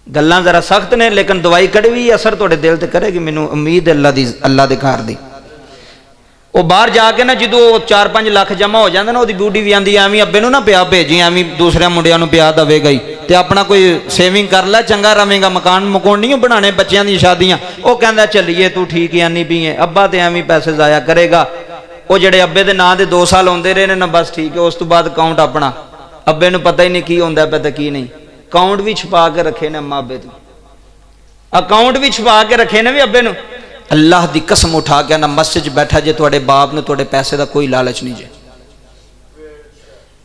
गल्लां जरा सख्त ने लेकिन दवाई कड़वी असर थोड़े दिल ते करेगी। मैनू उम्मीद है अल्लाह दे घर दी। वो बाहर जाके ना जो 4-5 लाख जमा हो जाता ना, वो ब्यूटी भी आती एवं अब्बे नूं ना पिया भेजी, एवं दूसरे मुंडिया नूं पिया देगा ही, तो अपना कोई सेविंग कर लै, चंगा रवेगा। मकान मकान नहीं बनाने बच्चों दी शादियां। वो कहता चलिए तू ठीक ही आनी पी है, अब्बा तो एवं पैसे जाया करेगा। वो जोड़े अब्बे के नाँ के 2 साल आते रहे ना, बस ठीक है। उस तो बाद अकाउंट अपना अब्बे नूं पता ही नहीं की होंदा पे तो की नहीं। अकाउंट भी छुपा के रखे ने अम्मा अब्बे तो, अकाउंट भी छुपा के रखे ने भी अब्बे नूं। अल्लाह की कसम उठा के ना मस्जिद बैठा जे तुहाडे बाप ने तुहाडे पैसे का कोई लालच नहीं जे।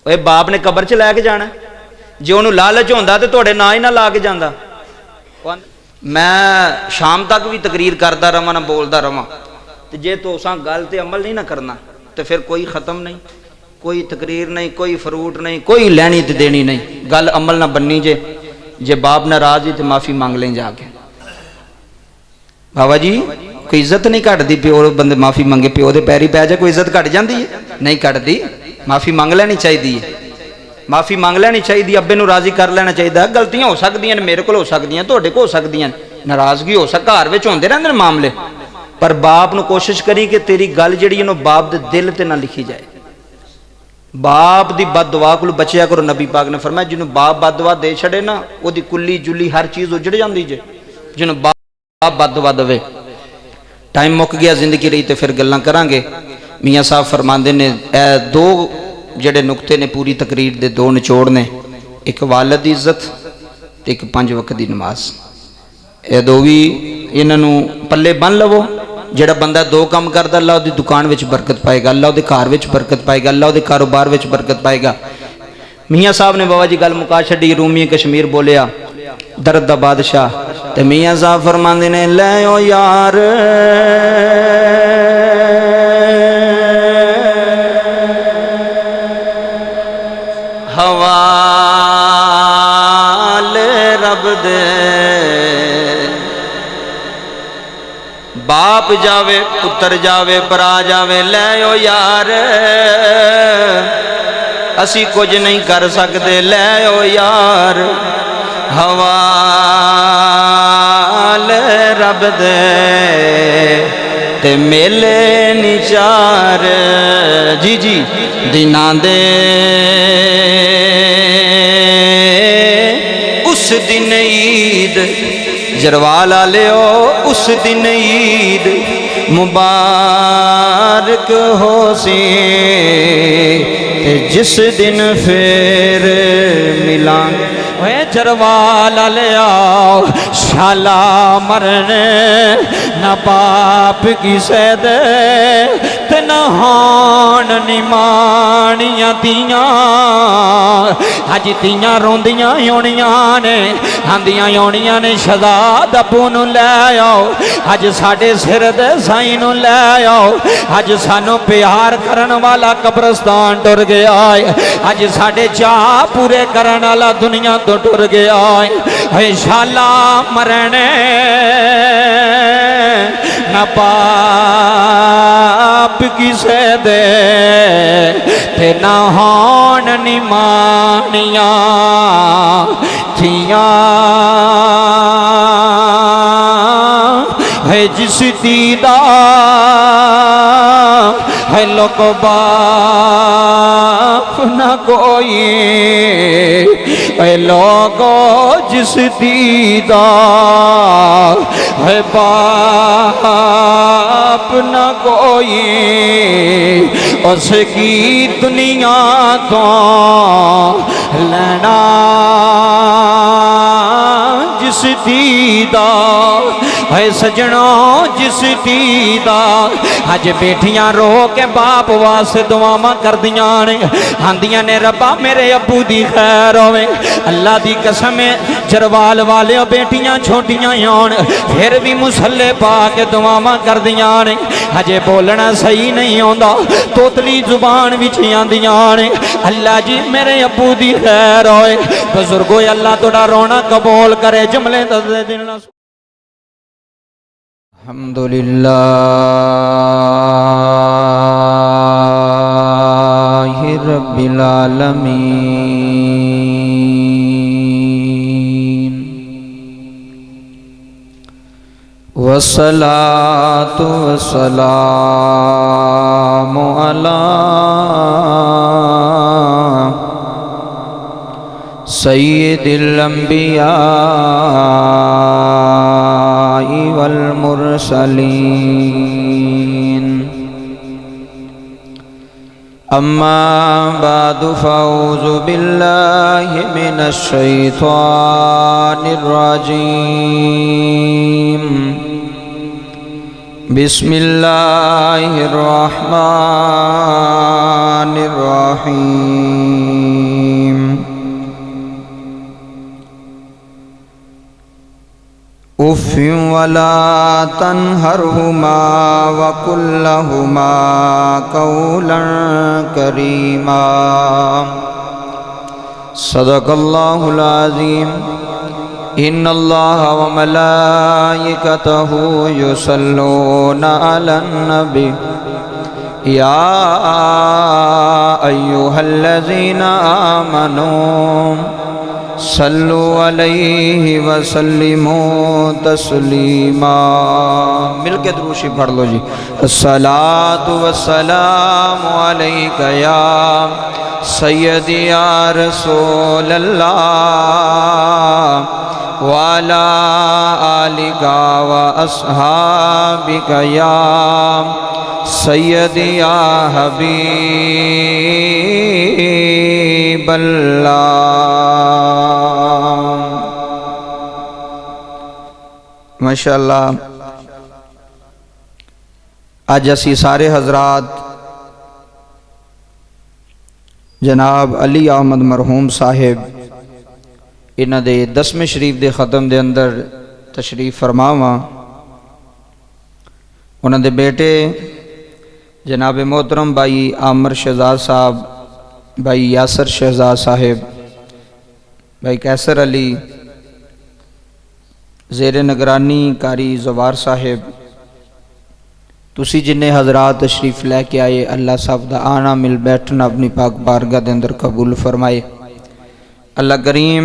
ओए बाप ने कबर च लैके जाना, जे उन्होंने लालच होंदा तो तुहाडे नां ही ना ला के जांदा। मैं शाम तक भी तकरीर करता रहा ना बोलता रहा, तो जे तुसां गल ते अमल नहीं ना करना तो फिर कोई ख़त्म नहीं, कोई तकरीर नहीं, कोई फ्रूट नहीं, कोई लैनी तो देनी नहीं। गल अमल ना बननी जे बाप नाराज ही तो माफ़ी मांग लें जाके। बाबा जी कोई इज्जत नहीं घटती, प्यो बंदे माफ़ी मंगे प्यो के पैरी पै जाए कोई इज्जत घट जाती है? नहीं घटती। माफ़ी मंग लैनी चाहिए, माफ़ी मंग लैनी चाहिए, अब्बे नूं राज़ी कर लेना चाहिए। गलतियां हो सकदियां ने, मेरे को हो सकदियां, तुहाडे को हो सकदियां, नाराज़गी हो सक, घर विच होंदे रहंदे मामले, पर बाप नूं कोशिश करी कि तेरी गल जिहड़ी है बाप दे दिल ते ना लिखी जाए। बाप दी बद दुआ को बचिया करो। नबी पाक ने फरमाया जिन्होंने बाप बद दुआ दे छड़े ना, वो कुली जुली हर चीज़ उजड़ जाती जे। जिन्होंने बाप बद दुआ देवे। टाइम मुक गया, जिंदगी रही तो फिर गल्लां करांगे। मियाँ साहब फरमाते ने दो जड़े नुकते ने पूरी तकरीर दे, दो निचोड़ ने, एक वालिद की इज्जत ते एक 5 वक्त की नमाज। ये दो भी इन्हों पल्ले बन लवो। जिहड़ा बंदा 2 काम करता, अल्लाह उसकी दुकान में बरकत पाएगा, अल्लाह उसके घर में बरकत पाएगा, अल्लाह उसके कारोबार में बरकत पाएगा। मियाँ साहब ने बाबा जी गल मुका छड़ी, रूमी कश्मीर बोलिया दर्द दा बादशाह। ते मियाँ साहब फरमाते ने लै ओ यार हवाले रब दे, बाप जावे पुत्र जावे भरा जावे, लै ओ यार असी कुछ नहीं कर सकते, लै ओ यार हवाले रब दे, ते मेले निचार जी जी दिना दे। उस दिन ईद जरवाल आलियो, उस दिन ईद मुबारक हो सी, जिस दिन फिर मिलां। जरवाल आओ शाला मरने न पाप की सैद ते न हान निमानियां तियां। अज तियां रोंदियां होनियां ने, आंदियां होनियां ने शहजाद अबू नूं लै आओ, अज साडे सिर दे साईं नूं लै आओ, अज सानू प्यार करन वाला कब्रस्तान टुर गया है, अज साडे चाह पूरे करन वाला दुनिया तो टुर गया है। शाला मरने न पाप किसे दे ते न होन निमानियां थियां, है जिस दीदा है लोग बाप न कोई, लोगो जिस दीदा है बाप न कोई, उसकी दुनिया तो लेना जिस दीदा है सजनों जिस दीदा। अज बेटियां रो के बाप वास्ते दुआवां करदियां ने, आंदियां ने रब्बा मेरे अब्बू दी खैर होवे। अल्लाह दी कसम है जरवाल वाले बेटियां छोटियां होन फिर भी मुसल्ले पा के दुआवां करदियां ने। अजे बोलना सही नहीं आंदा, तोतली जुबान विच आंदियां ने अल्लाह जी मेरे अब्बू दी खैर होए। बुजुर्गो अल्लाह तोड़ा रोना कबूल करे। जुमले दसदे दिन अल्हम्दुलिल्लाहि रब्बिल आलमीन। वस्सलातु वस्सलामु अला सय्यिदिल अंबिया वल मुरसलीन अम्मा बादु फ़अऊज़ु बिल्लाहि मिनश शैतानिर रजीम बिस्मिल्लाहिर रहमानिर रहीम उफ़्फ़िन वला तन्हरहुमा वक़ुल लहुमा क़ौलन करीमा सदक़ल्लाहुल अज़ीम इन्नल्लाह व मलाइकतहु युसल्लूना अलन नबी या अय्युहल्लज़ीना आमनू सल्लु अलैहि वसल्लिमू तस्लीमा। मिल के दुरूद पढ़ लो जी। अस्सलातु वस्सलामु अलैका या सय्यदी या रसूलल्लाह वाला आलिका व अस्हाबिका या सय्यदी या हबीबल्लाह। माशाअल्लाह अज असी सारे हजरात जनाब अली अहमद मरहूम साहिब इन्हां दे 10वें शरीफ दे ख़त्म दे अंदर तशरीफ फरमावा। उन्हां दे बेटे जनाब मोहतरम भाई आमर शहजाद साहब, भाई यासर शहजाद साहिब, भाई कैसर अली, ज़ेरे निगरानी कारी जवार साहिब, तुसी जिन्हें हजरात तशरीफ लैके आए अल्लाह साहब दा आना मिल बैठना अपनी पाक बारगाह दे अंदर कबूल फरमाए। अल्लाह करीम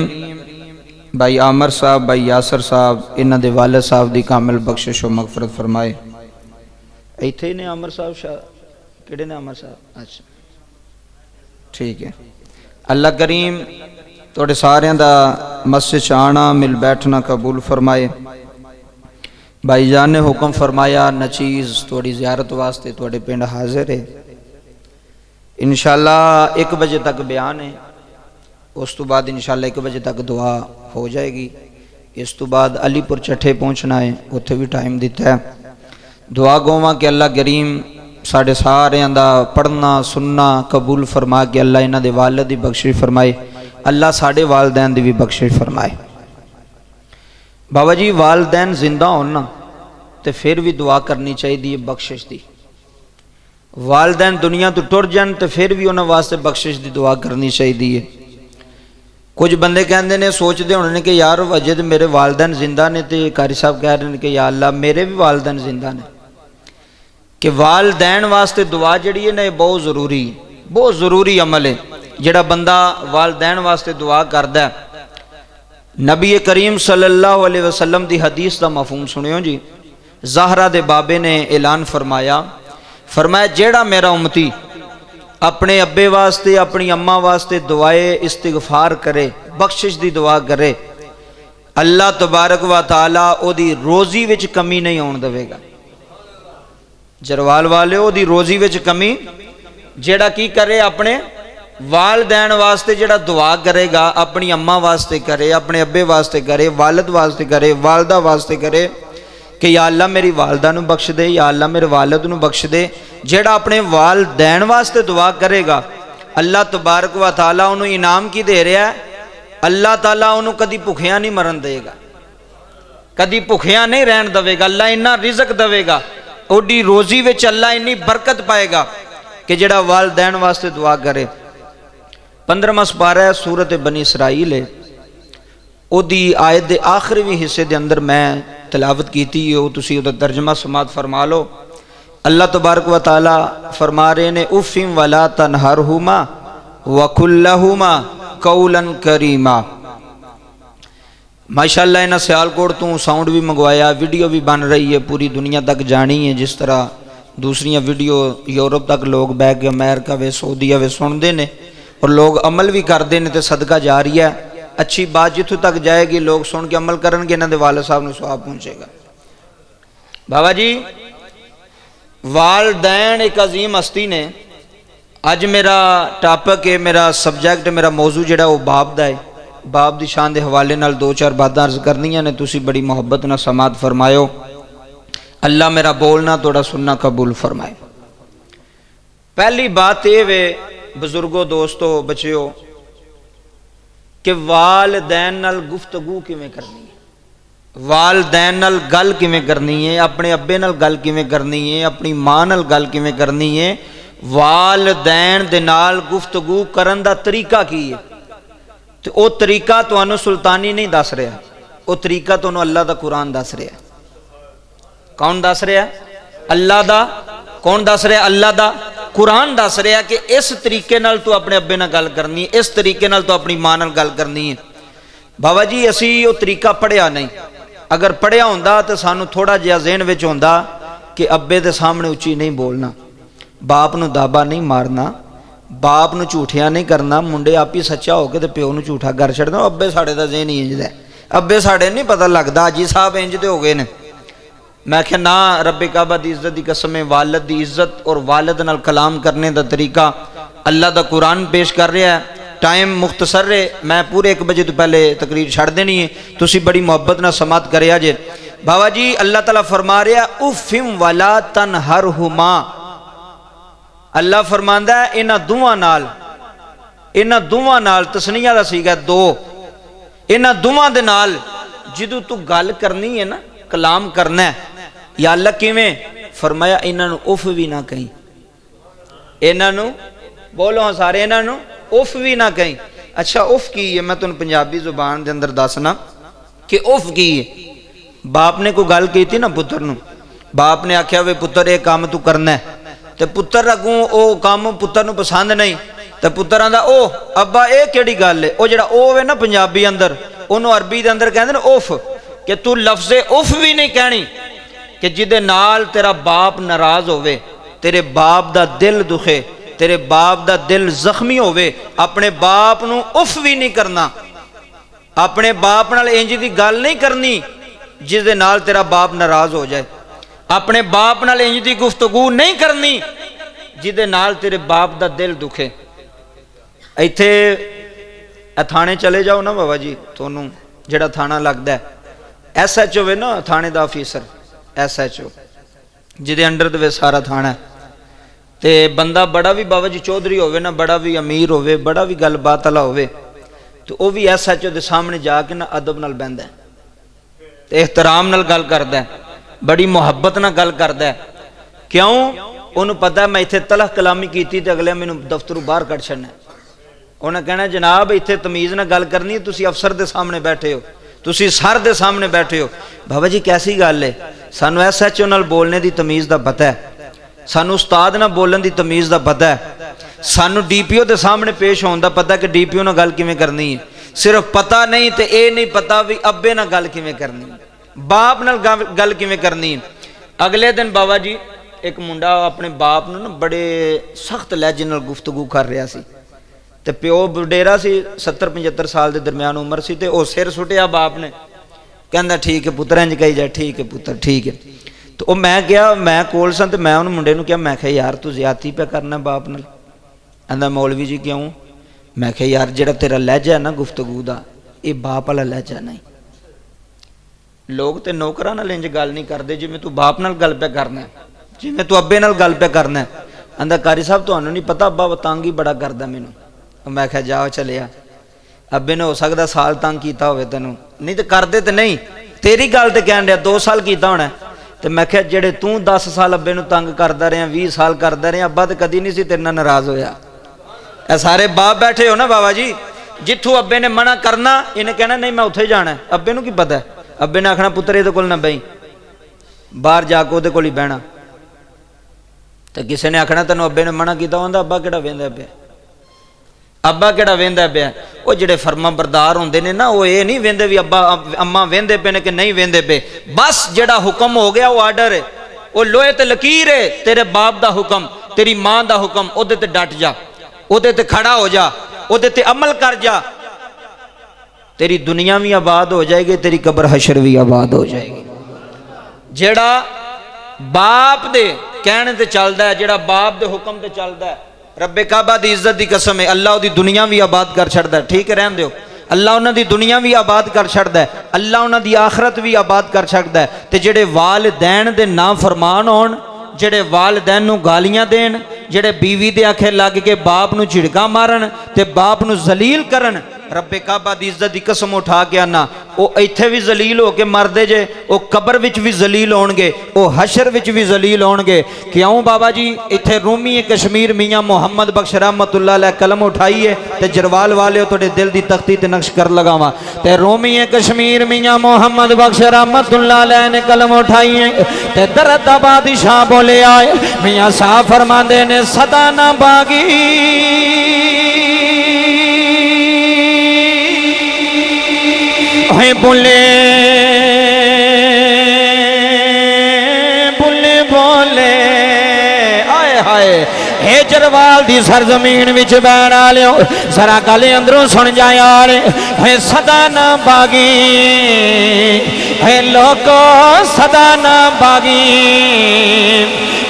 भाई आमर साहब, भाई यासर साहब, इन्हां दे वालिद साहब दी कामिल बख्शिश व मगफरत फरमाए। इत्थे ने आमर साहब शाह किहड़े ने आमर साहब? अच्छा ठीक है। अल्लाह करीम तुहाडे सारियां दा मस्जिद च आना मिल बैठना कबूल फरमाए। भाईजान ने हुक्म फरमाया नचीज़ थोड़ी ज़ियारत वास्ते थोड़े पिंड हाजिर है। इंशाअल्लाह 1 बजे तक बयान है, उस तो बाद इंशाअल्लाह 1 बजे तक दुआ हो जाएगी। इस तो बाद अलीपुर चट्ठे पहुँचना है, उत्थे भी टाइम दिता है। दुआ गोवा कि अल्लाह करीम साढ़े सारियां दा पढ़ना सुनना कबूल फरमा के अल्लाह इन्हां दे वालिद दी बख्शिश फरमाए, अल्लाह साढ़े वालदैन दी भी बख्शिश फरमाए। बाबा जी वालदैन जिंदा होना तो फिर भी दुआ करनी चाहिए बख्शिश दी। वालदैन दुनिया तो टुर जान तो फिर भी उन्होंने वास्ते बख्शिश की दुआ करनी चाहिए। कुछ बंदे कहते ने सोचते होने कि यार अजे तो मेरे वालदैन जिंदा ने, तो कारी साहब कह रहे हैं कि या अल्लाह मेरे भी वालदैन जिंदा ने। कि वालदैन वास्ते दुआ जड़ी है ना बहुत ज़रूरी, बहुत ज़रूरी अमल है। जिहड़ा बंदा वालदैन वास्ते दुआ करदा है, नबी करीम सल्लल्लाहु अलैहि वसल्लम की हदीस का मफहूम सुनियो जी। ज़हरा दे बाबे ने ऐलान फरमाया जेड़ा मेरा उम्मती अपने अब्बे वास्ते अपनी अम्मा वास्ते दुआए इस्तिगफार करे, बख्शिश दी दुआ करे, अल्लाह तबारक व तआला ओदी रोजी विच कमी नहीं आउण देवेगा। जरवाल वाले ओदी रोजी विच कमी, जेड़ा की करे अपने वालदैन वास्ते जेड़ा दुआ करेगा, अपनी अम्मा वास्ते करे, अपने अब्बे वास्ते करे, वालिद वास्ते करे, वालदा वास्ते करे कि या अल्लाह मेरी वालदा नू बख्श दे, या अल्लाह मेरे वालिद नू बख्श दे। जेड़ा अपने वालदैन वास्ते दुआ करेगा अल्लाह तबारक व तआला उन्होंने इनाम की दे रहा है, अल्लाह ताला उन्होंने कदी भुखिया नहीं मरन देगा, कदी भुखिया नहीं रहन देगा। अल्लाह इन्ना रिजक देगा, ओडी रोजी विच अल्लाह इन्नी बरकत पाएगा कि जेड़ा वालदैन वास्ते दुआ करे। 15वां पारा है सूरत बनी इसराइल है, ओदी आयत दे आखिरी हिस्से दे अंदर मैं तिलावत की थी, तुसी उहदा तर्जमा समात फरमा लो। अल्लाह तबारक व तआला फरमा रहे ने उफ़्फ़िन वला तन्हरहुमा वक़ुल लहुमा क़ौलन करीमा। माशाअल्लाह इन्हां सियालकोट तो साउंड भी मंगवाया, वीडियो भी बन रही है, पूरी दुनिया तक जानी है। जिस तरह दूसरियां वीडियो यूरोप तक लोग बह के अमेरिका वे सऊदीया वे सुनते हैं और लोग अमल भी करते हैं, तो सदका जा रही है। अच्छी बात जितों तक जाएगी, लोग सुन के अमल करेंगे, इन्हां दे वालिद साहब नूं सवाब पहुँचेगा। बाबा जी वालदैन एक अजीम हस्ती ने। अज मेरा टॉपिक है, मेरा सबजैक्ट, मेरा मौजू जिहड़ा वो बाप दा है। बाप की शान के हवाले नाल दो चार बातें अर्ज करनियां ने, तुसी बड़ी मुहब्बत नाल समात फरमायो। अल्लाह मेरा बोलना थोड़ा सुनना कबूल फरमाए। पहली बात यह वे बुजुर्गो, दोस्तों, बच्चियो, कि वालदैन नाल गुफ्तगू किवें करनी है, वालदैन नाल गल किवें करनी है, अपने अब्बे नाल गल किवें करनी है, अपनी मां नाल गल किवें करनी है। वालदैन दे नाल गुफ्तगू करन दा तरीका की है, तो वह तरीका तुहानू सुल्तानी नहीं दस रहा, वो तरीका तुहानू अल्लाह दा कुरान दस रहा। कौन दस रहा? अल्लाह दा। कौन दस रहा? अल्लाह दा कुरान दस रहा कि इस तरीके नाल तू अपने अब्बे नाल गल करनी है, इस तरीके नाल तू अपनी मां नाल गल करनी है। बाबा जी असी वो तरीका पढ़िया नहीं, अगर पढ़िया होंदा तो सानू थोड़ा जिहा ज़हन विच होंदा कि अब्बे दे सामने उच्ची नहीं बोलना, बाप नू दाबा नहीं मारना, बाप नू झूठिया नहीं करना, मुंडे आप ही सच्चा होकर तो प्यो नू झूठा कर छड़ना। अब्बे साढ़े दा ज़हन ही इंज दा, अब्बे साढ़े नहीं पता लगता जी साहब इंज दे हो गए ने। मैं क्या ना, रब्बे काबा दी इज्जत की कसम है, वालद की इज्जत और वालद नाल कलाम करने का तरीका अल्लाह दा कुरान पेश कर रहा है। टाइम मुख्तसर है, मैं पूरे 1 बजे तो पहले तकरीर छड़ देनी है, तुसी बड़ी मुहब्बत नाल समात करिया जे। बाबा जी अल्लाह ताला फरमा रहा उफ़िम वला तनहरहुमा। अल्लाह फरमांदा है इन्हां दुआं नाल तस्नीया दा सीगा दो, इन्हां दुआं दे नाल जिदों तू गल करनी है ना, कलाम करना है, या अल्लाह किवें फरमाया इन्हां नूं उफ भी ना कहीं, इन्हां नूं बोलो हाँ सारे, इन्हां नूं उफ भी ना कहीं। अच्छा उफ की है? मैं तुहानूं पंजाबी जुबान दे अंदर दसना कि उफ की है। बाप ने कोई गल की ना पुत्र नूं, बाप ने आख्या वे पुत्र ये काम तू करना है, तो पुत्र अगों वो काम पुत्र नूं पसंद नहीं, तो पुत्र आंदा ओ अब्बा ये केड़ी गल है? वो जिहड़ा ओ है ना पंजाबी अंदर, उन्होंने अरबी दे अंदर कहंदे ने उफ, कि तू लफ्ज़े उफ भी नहीं कहनी, कि जिदे नाल तेरा बाप नाराज होवे, तेरे बाप दा दिल दुखे, तेरे बाप दा दिल जख्मी होवे, अपने बाप नूं उफ भी नहीं करना, अपने बाप नाल इंज दी गल नहीं करनी जिसदे नाल तेरा बाप नाराज हो जाए, अपने बाप नाल इंज दी गुफ्तगू नहीं करनी जिदे नाल तेरे बाप दा दिल दुखे। इत्थे थाने चले जाओ ना बाबा जी, तुहानूं जिहड़ा थाना लगदा है, SHO वे ना थाने दा ऑफिसर, SHO जिदे अंडर दे सारा थाना है, ते बंदा बड़ा भी बाबा जी चौधरी होवे ना, बड़ा भी अमीर होवे, बड़ा भी गलबात वाला होवे, तो वह भी SHO दे सामने जाके ना अदब नाल बहंदा है, ते एहतराम नाल गल करदा है, बड़ी मुहब्बत नाल गल करदा है। क्यों? उन्होंने पता मैं इत्थे तलख कलामी कीती ते अगले मैनूं दफ्तरों बाहर कढ छड्डना। उन्हें कहना जनाब इत्थे तमीज़ नाल गल करनी है, तुसीं अफसर दे सामने बैठे हो, तुसीं सर दे सामने बैठे हो। बाबा जी कैसी गल है? सानू SHO नाल बोलने की तमीज़ का पता है, सानू उस्ताद नाल बोलने की तमीज़ का पता है, सानू DPO के सामने पेश होने का पता कि DPO नाल गल किवें करनी है। सिर्फ पता नहीं तो ये नहीं पता भी अब्बे नाल गल किवें करनी है, बाप नाल गल किवें करनी है। अगले दिन बाबा जी एक मुंडा अपने बाप नूं ना बड़े सख्त लहजे नाल गुफ्तगू कर रहा सी, ते प्यो बुडेरा सी, 70-75 साल के दरम्यान उम्र सी, ते ओ सिर सुटिया बाप ने, कहंदा ठीक है पुत्र इंज कही जा, ठीक है पुत्र ठीक है। तो वह मैं गया, मैं कोल सा, तो मैं उन्होंने मुंडे नूं कहा, मैं यार तू ज्यादती पे करना बाप नाल। कहंदा मौलवी जी क्यों? मैं यार जिहड़ा तेरा लहजा है ना गुफ्तगू का, ये बाप वाला लहजा नहीं। लोग तो नौकरां नाल इंज गल नहीं करते जिवें तू बाप नाल गल पे करना है, जिवें तू अब्बे नाल गल पे करना है। कहंदा कारी साहब तुहानूं नहीं पता अब्बा तंग ही बड़ा करदा मैनूं। मैं क्या जाओ चलिया, अब्बे ने हो सकता साल तंग किया होवे तैनूं, नहीं तो करदे तो नहीं, तेरी गल तो कहण दिया 2 साल किया होना। तो मैं क्या जेड़े तू 10 साल अब्बे नूं तंग करदा रहा, 20 साल करदा रहा, अब्बा तो कदी नहीं सी तेरे नाल नाराज होया। ए सारे बाप बैठे हो ना बाबा जी, जिथों अब्बे ने मना करना इन्हें कहना नहीं मैं उत्थे जाना है। अब्बे नूं की पता है, अब्बे ने आखना पुत्र इहदे कोल ना बही, बाहर जाके उहदे कोल ही बहना। तो किसी ने आखना तैनूं अब्बे ने मना किया, उहदा अब्बा किहड़ा वेंदा पिया। अब्बा केड़ा वेंदा पिया वो जिहड़े फर्मा बरदार होंदे ने ना वो ये नहीं वेंदे भी अब्बा अम्मा वेंदे पे ने कि नहीं वेंदे पे बस जिहड़ा हुक्म हो गया वो आर्डर है वो लोहे ते लकीर है तेरे बाप दा हुक्म तेरी मां दा हुक्म ओदे ते डट जा ओदे ते खड़ा हो जा ओदे ते अमल कर जा तेरी दुनिया भी आबाद हो जाएगी तेरी कब्र हशर भी आबाद हो जाएगी। जेड़ा बाप दे कहने ते चलदा है जेड़ा बाप दे हुक्म ते चलदा है रब्बे काबा दी इज्जत दी कसम है अल्लाह ओदी दुनिया भी आबाद कर छड़दा है। ठीक है रहन दियो अल्लाह उन्हां दी दुनिया भी आबाद कर छड़दा है अल्लाह उन्हां दी आखरत भी आबाद कर छड़दा है। ते जेड़े वालिदैन दे ना फरमान होण जेड़े वालिदैन नूं गालियां देण जेड़े बीवी दे आखे लग के बाप नूं झिड़का मारन ते बाप नूं जलील करन रब्बे काबा दी इज्जत दी कसम उठा के आना वो इत्थे भी जलील हो के मरदे जे वो कब्र विच भी जलील होणगे वो हशर विच भी जलील होणगे। क्यों बाबा जी इत्थे रूमी कश्मीर मियाँ मुहम्मद बख्श रहमतुल्लाह अलैह कलम उठाई है ते जरवाल वाले थोड़े दिल दी तख्ती ते नक्श कर लगावा ते रूमी कश्मीर मियाँ मुहम्मद बख्श रहमतुल्लाह अलैह ने कलम उठाई है ते दर्द दा बादशाह बोले आए मियाँ साहब फरमांदे ने सदा ना बागी बुले बुले बोले आए हाय हे जरवाल दी सरजमीन विच बैण आलियो जरा गल अंदरों सुन जा यार हे सदा ना बागी हे लोको सदा ना बागी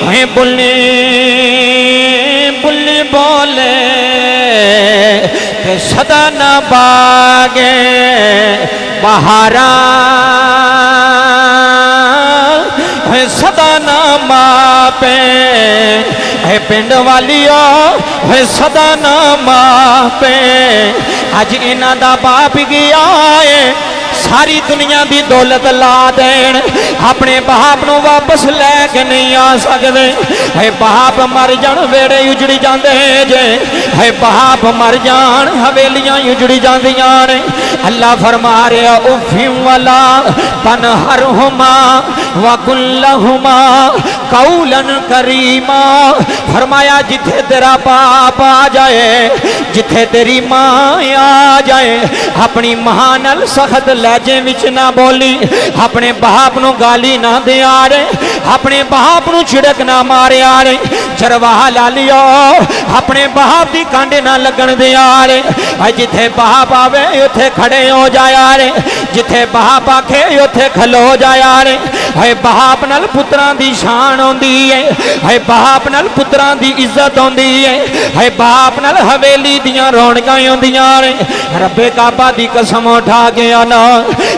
हे बुले बुले बोले ते सदा ना बागे बहारा है सदा ना मापे है पिंड वालियो है सदा ना मापे अज इन्हां दा बाप गया है सारी दुनिया की दौलत ला देन अपने बाप नूं वापस लैके नहीं आ सकते है बाप मर जान वेड़े उजड़ी जाते जे है बाप मर जान हवेलियां उजड़ी जांदियां ने अल्लाह फरमा रहा उफिम वाला तनहरहुमा वकुल्लहुमा कौलन करीमा फरमाया जिथे तेरा बाप आ जाए जिथे तेरी मां आ जाए अपनी मां नाल सख्त लहजे विच ना बोली अपने बाप नूं गाली ना दिया रे अपने बाप नूं छिड़क ना मारिया रे चरवाह ला लियो अपने बाप की कांडे ना लगन दिया रे जिथे बाप आवे उथे खड़े हो जाया रे जिथे बाप आखे उथे खलो जाया रे है बाप नाल पुत्रां दी शान होंदी है बाप नाल पुत्रां दी इज्जत होंदी है बाप नाल हवेली दियां रौनकां होंदियां ने रब्बे काबा दी कसम उठा के आना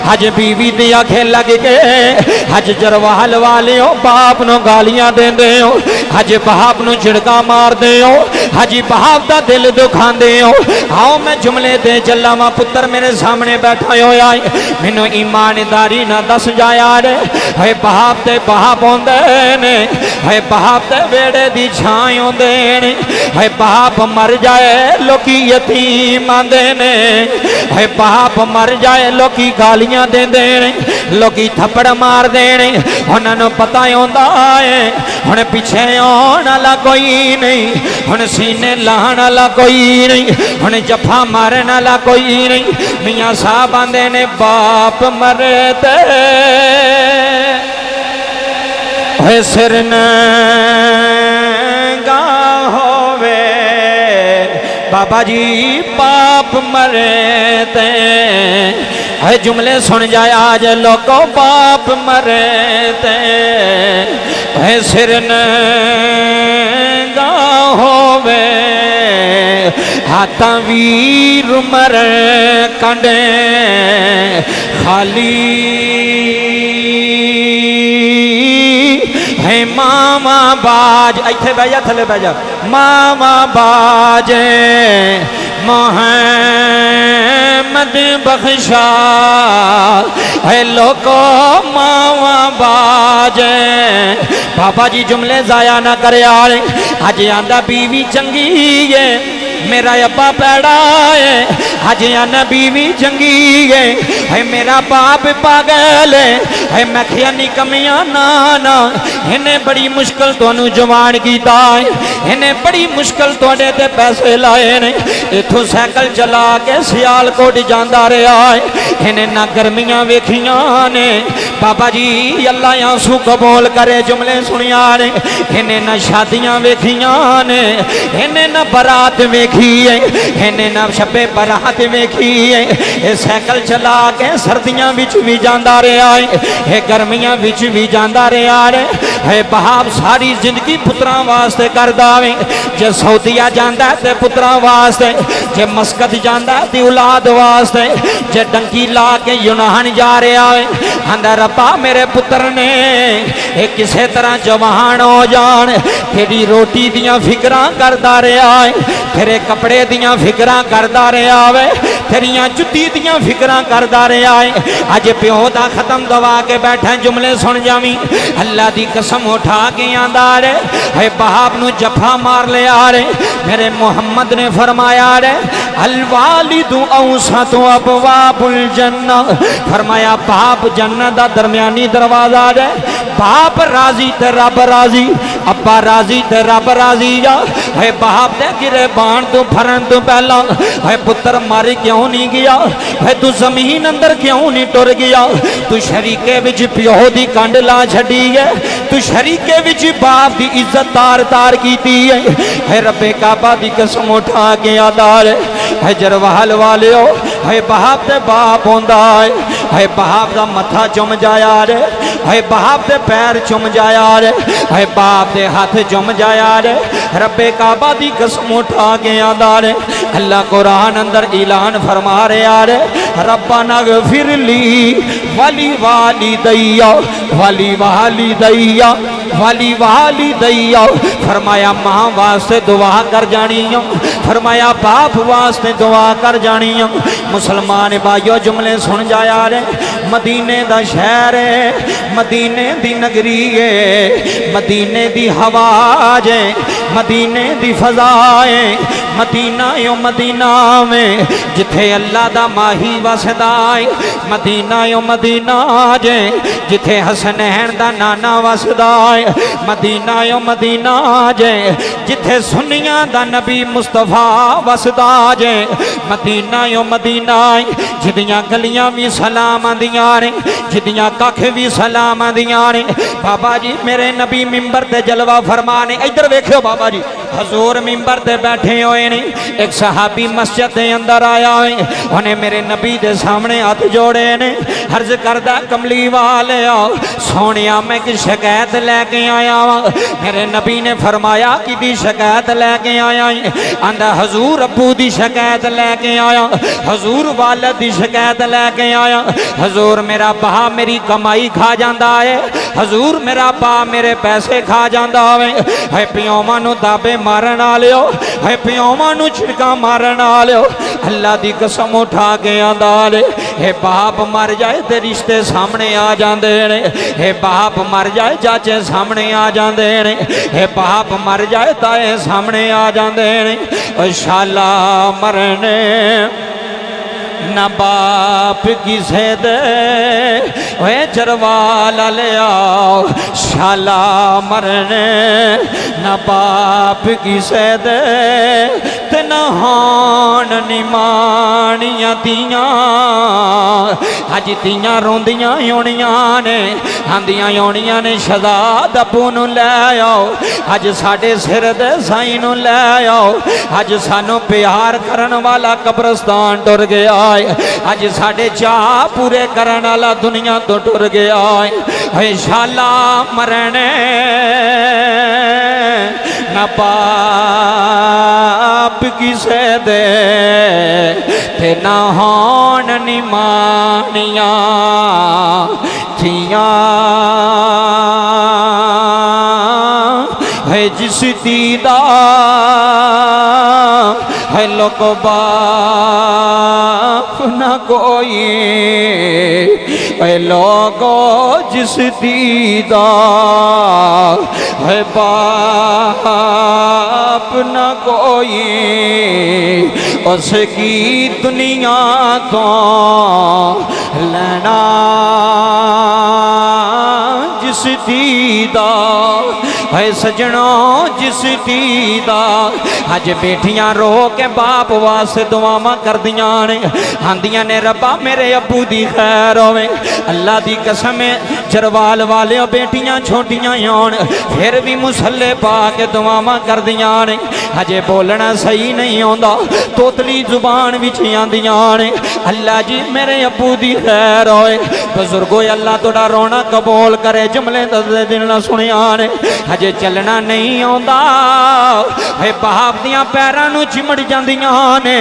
हज बीवी दी आखे लग के हज जरवाल वाले हो बाप नूं गालियां देंदे हो हज बाप नूं झिड़का मारदे हो हज बाप दा दिल दुखांदे हो आओ मैं जुमले दे चला वा पुत्र मेरे सामने बैठा होया मैनू ईमानदारी ना दस जाया रे है बाप ते बाप होंदे ने है बाप ते वेड़े दी छां होंदे ने है बाप मर जाए लोकी यतीम आंदे ने है बाप मर जाए लोकी गालियां देंदे ने लोकी थप्पड़ मार देने उन्होंने पता होंदा है हुण पिछे आने वाला कोई नहीं हुण सीने लाने वाला कोई नहीं हुण जफा मारने वाला कोई नहीं मियाँ साहब आंदे ने बाप मरे ते सिर नंगा होवे बाबा जी बाप मरे ते है जुमले सुन जाया आज लोगों बाप मरे ते है सिर नंगा होवे हाथा वीर मर कंडे खाली है मामा बाज इत्थे बह जा थले बह जा मामा बाजे मोहम्मद बख्शा है लोको मावा बाजे बाबा जी जुमले जाया ना करे आज आंदा बीवी चंगी है मेरा अब्बा पैड़ा है, हजिया नबी भी चंगी है मेरा बाप पागल है। मैं क्या निकमिया ना इन्हें बड़ी मुश्किल तुहानू जवान कीता है, इन्हें बड़ी मुश्किल तुहाडे ते पैसे लाए ने। इथों साइकिल चला के सियालकोट जांदा रहा है, इन्हें ना गर्मियां वेखियां ने बाबा जी, अल्लाह आंसू कबूल करे जुमले सुनिया ने। इन्हें ना शादियां वेखियां ने, इन्हें ना बरात वेखी है, इन्हें ना शबे बरात वेखी है। ये साइकिल चला के सर्दियां विच भी जांदा रहा है, ये गर्मियां विच भी जांदा रहा है। बहाब सारी जिंदगी पुत्रां वास्ते करदा वे, जे सऊदीया जांदा ते पुत्रां वास्ते, जे मस्कत जांदा ते औलाद वास्ते, जे डंकी ला के यूनान जा रहा है आंदा रब्बा मेरे पुत्र ने ये किसी तरह जवान हो जान। तेरी रोटी दियां फिक्रां करदा रहा है, तेरे कपड़े दियां फिक्रां करदा रहा है, तेरियां जुत्ती दियां फिक्रां करदा रहा है। अज प्यो दा खत्म दवा के बैठा, जुमले सुन जावी। अल्लाह दी कसम उठा के आंदा रे है बहाब नू जफा मार लिया रे। मेरे मुहम्मद ने फरमाया रे अल वालिदु औसतु अबवाबुल जन्ना, फरमाया बाप जन्नत दा दरमियानी दरवाजा है। बाप राजी ते रब राजी, अब्बा राजी ते रब राजी जा। है बाप दे गिरबान तो फरन तो पहला है पुत्र मर क्यों नहीं गया, है तू जमीन अंदर क्यों नहीं टुर गया। तू शरीके विच प्यो दी कंड ला छड़ी है, तू शरीके विच बाप दी इज्जत तार तार कीती है। रब्बे काबा दी कसम उठा के आदार है जरवाल वाले हो, है बाप दे बाप होंदा है बाप दा मथा चुम जाया रे, है बाप दे पैर चुम जाया रे, है बाप दे हाथ चुम जाया रे। रब्बे काबा दी कसम उठा के आदा रे। अल्लाह कुरान अंदर ऐलान फरमा रहा रे रब्बना गफिरली वली वाली दैया वाली वाली दैया वाली वाली दैया। फरमाया माँ वास्ते दुआ कर जानी, फरमाया बाप वास्ते दुआ कर जानी। मुसलमान भाइयों जुमले सुन जाया रे। मदीने दा शहर है, मदीने दी नगरी है, मदीने दी हवा है, मदीने दी फजा है। मदीना यो मदीना में जिथे अल्लाह दा माही वसदा है, मदीना यो मदीना जे जिथे हसनैन दा नाना वसदा है, मदीना यो मदीना जे जिथे सुन्नियां दा नबी मुस्तफा वसदा जे, मदीना यो मदीना जिदियां गलियां भी सलाम आंदियां ने, जिदियां कख भी सलाम आंदियां ने। बाबा जी मेरे नबी मिंबर ते जलवा फरमाने, इधर वेखियो बाबा जी हजूर मिंबर ते बैठे हुए ने। एक सहाबी मस्जिद के अंदर आया है, उन्हें मेरे नबी के सामने हाथ जोड़े ने, अर्ज करदा कमली वाले सोने मैं की शिकायत लैके आया वहाँ। मेरे नबी ने फरमाया कि शिकायत लैके आया है, आंदा हजूर अबू की शिकायत लैके आया, हजूर वालद की शिकायत लैके आया। हजूर मेरा बहा मेरी कमाई खा जाता है, हजूर मेरा बा मेरे पैसे खा जाता है। प्योवां नूं दाबे मारन वाले हो, है प्योवां नूं छिड़का मारन वाले हो। अल्लाह की कसम उठा के आंदा रे हे बाप मर जाए तो रिश्ते सामने आ जाते ने, हे बाप मर जाए चाचे सामने आ जाते ने, हे बाप मर जाए ताए सामने आ जाते ने। शाला मरने न बाप किसे दे वे चरवाल लिया, शाला मरने न बाप किसे दे ते न हान निमानिया दियां। अज दियां रोंदियां होनियां ने, आंदियां होनियां ने शहजाद अबू नू लै आओ, अज साडे सिर दे साईं नू लै आओ। अज सानू प्यार करन वाला कब्रस्तान टुर गया है, अज साडे चाह पूरे करन वाला दुनिया तो टुर गया है। शाला मरने न बाप किसे दे ते न होन निमानिया थियां, है जिस दीदा है लोग बाप न कोई, ऐ लोगो जिस दीदा है बाप न कोई उसकी दुनिया तो लेना जिस दीदा है सजनों जिस दीदा। अज बेटियां रो के बाप वास्ते दुआवां करदियां ने आंदियां ने रब्बा मेरे अब्बू दी खैर होवे। अल्लाह दी कसम है जरवाल वाले बेटियां छोटियां होण फिर भी मुसल्ले पा के दुआवां करदियां ने। अजे बोलना सही नहीं आंदा तोतली जुबान विच आंदियां ने अल्लाह जी मेरे अब्बू दी खैर होए। बुजुर्गो अल्लाह तोड़ा रोना कबूल करे जुमले दसदे दिन ना सुनिया ने। अजे चलना नहीं आंदा है बाप दियां पैरां नूं चिमड़ जांदियां ने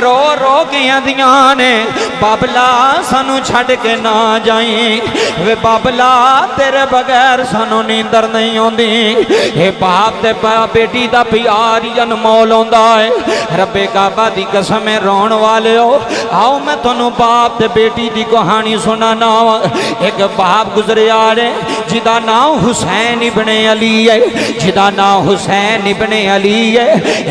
रो रो के आंदियां ने बाबला सानू छड़ के ना जाई वे बाबला तेरे बगैर सानू नींदर नहीं आंदी। हे बाप ते बेटी दा प्यार ही अनमोल होंदा है। रब्बे काबा दी कसम है रोण वाले हो आओ मैं तुहानू बाप ते बेटी दी कहानी सुनाना। एक बाप गुजरिया रे जिदा नाम हुसैन इब्ने अली है जिदा नाम हुसैन इब्ने अली है।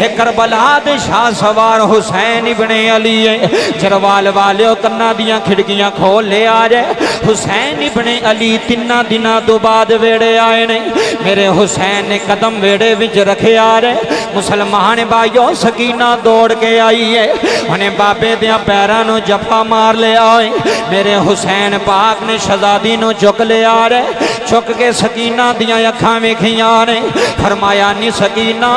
एक करबला दे शाह सवार हुसैन इब्ने अली है। जरवाल वाले कन्ना दियां खिड़कियां खोल ले आ जाए हुसैन इब्ने अली तिन्ना दिना तो बाद वेड़े आए ने। मेरे हुसैन ने कदम वेड़े विच रखे आ रहे मुसलमान भाइयों सकीना दौड़ के आई है उन्हें बाबे दिया पैरों नूं जफा मार लिया है। मेरे हुसैन पाक ने शहजादी नूं चुक लिया रे चुक के सकीना दियां अखां वेखियां ने फरमाया नी सकीना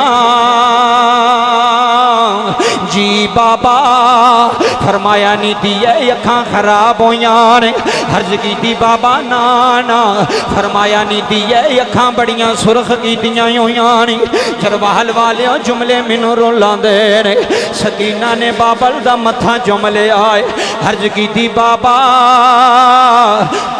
जी बाबा फरमाया नी दिए अखां खराब होइयां ने। हर्ज कीती बाबा ना ना फरमाया नी दिए अखां बड़ियां सुरख कीतियां होइयां ने। जरवाल वाले जुमले मैनू रुलांदे ने। सकीना ने बाबल दा मत्था चुम लिया है हर्ज कीती बाबा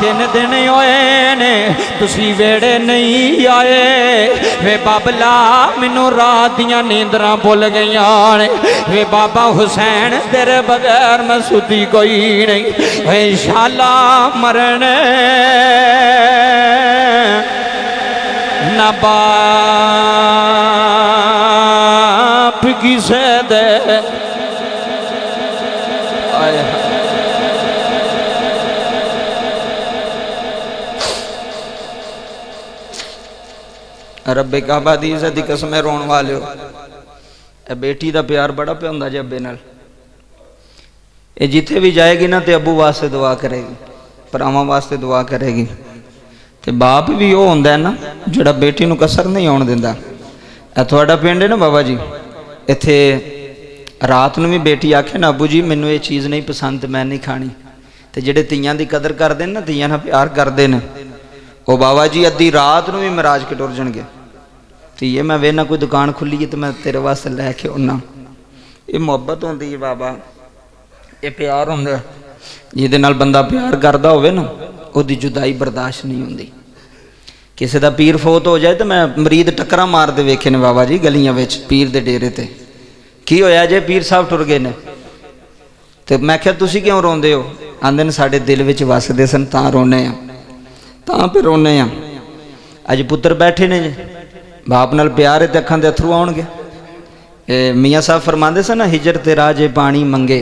3 दिन होए ने तुसी वेड़े नहीं आए वे बाबला मैनू रात दियां नींदरां भुल गईयां ने। वे बाबा हुसैन तेरे बगैर मैं सुती कोई नहीं वे शाला मरने न बाप किसे दे रब्बे काबा दी इज्जत दी कसम रोण वाले ए बेटी दा प्यार बड़ा पे हुंदा जे अब्बे नाल। ए जिथे भी जाएगी ना ते अब्बू वास्ते दुआ करेगी भरावां वास्ते दुआ करेगी। ते बाप भी वो हुंदा है ना जिहड़ा बेटी नूं कसर नहीं आउण दिंदा। ए तुहाडा पिंड है ना बाबा जी इत्थे रात नूं भी बेटी आखे ना अब्बू जी मैनूं ये चीज़ नहीं पसंद मैं नहीं खानी ते जिहड़े धीआं दी कदर करदे ना धीआं नाल प्यार करदे ने वो बाबा जी अद्धी रात नूं भी मराज के टुर जाणगे। धीए मैं वेना कोई दुकान खुली है तो मैं तेरे वास्ते लैके आउणा। ये मुहब्बत होंदी है बाबा ये प्यार होंदा जिहदे नाल बंदा प्यार करदा होवे ना उहदी जुदाई बर्दाश्त नहीं होंदी। किसी दा पीर फोत हो जाए तो मैं मरीद टक्करा मारदे वेखे ने बाबा जी गलियां विच पीर दे डेरे ते की होया जे पीर साहब टुर गए ने ते मैं आख्या तुसीं क्यों रोंदे हो आंदे ने साडे दिल विच वसदे सन तां रोने आ तां फिर रोने आ। अज पुत्र बैठे ने जे बाप नाल प्यार है तो अखां दे अथरू आउणगे। मियाँ साहब फरमांदे सन ना हिजर तेरा जे पानी मंगे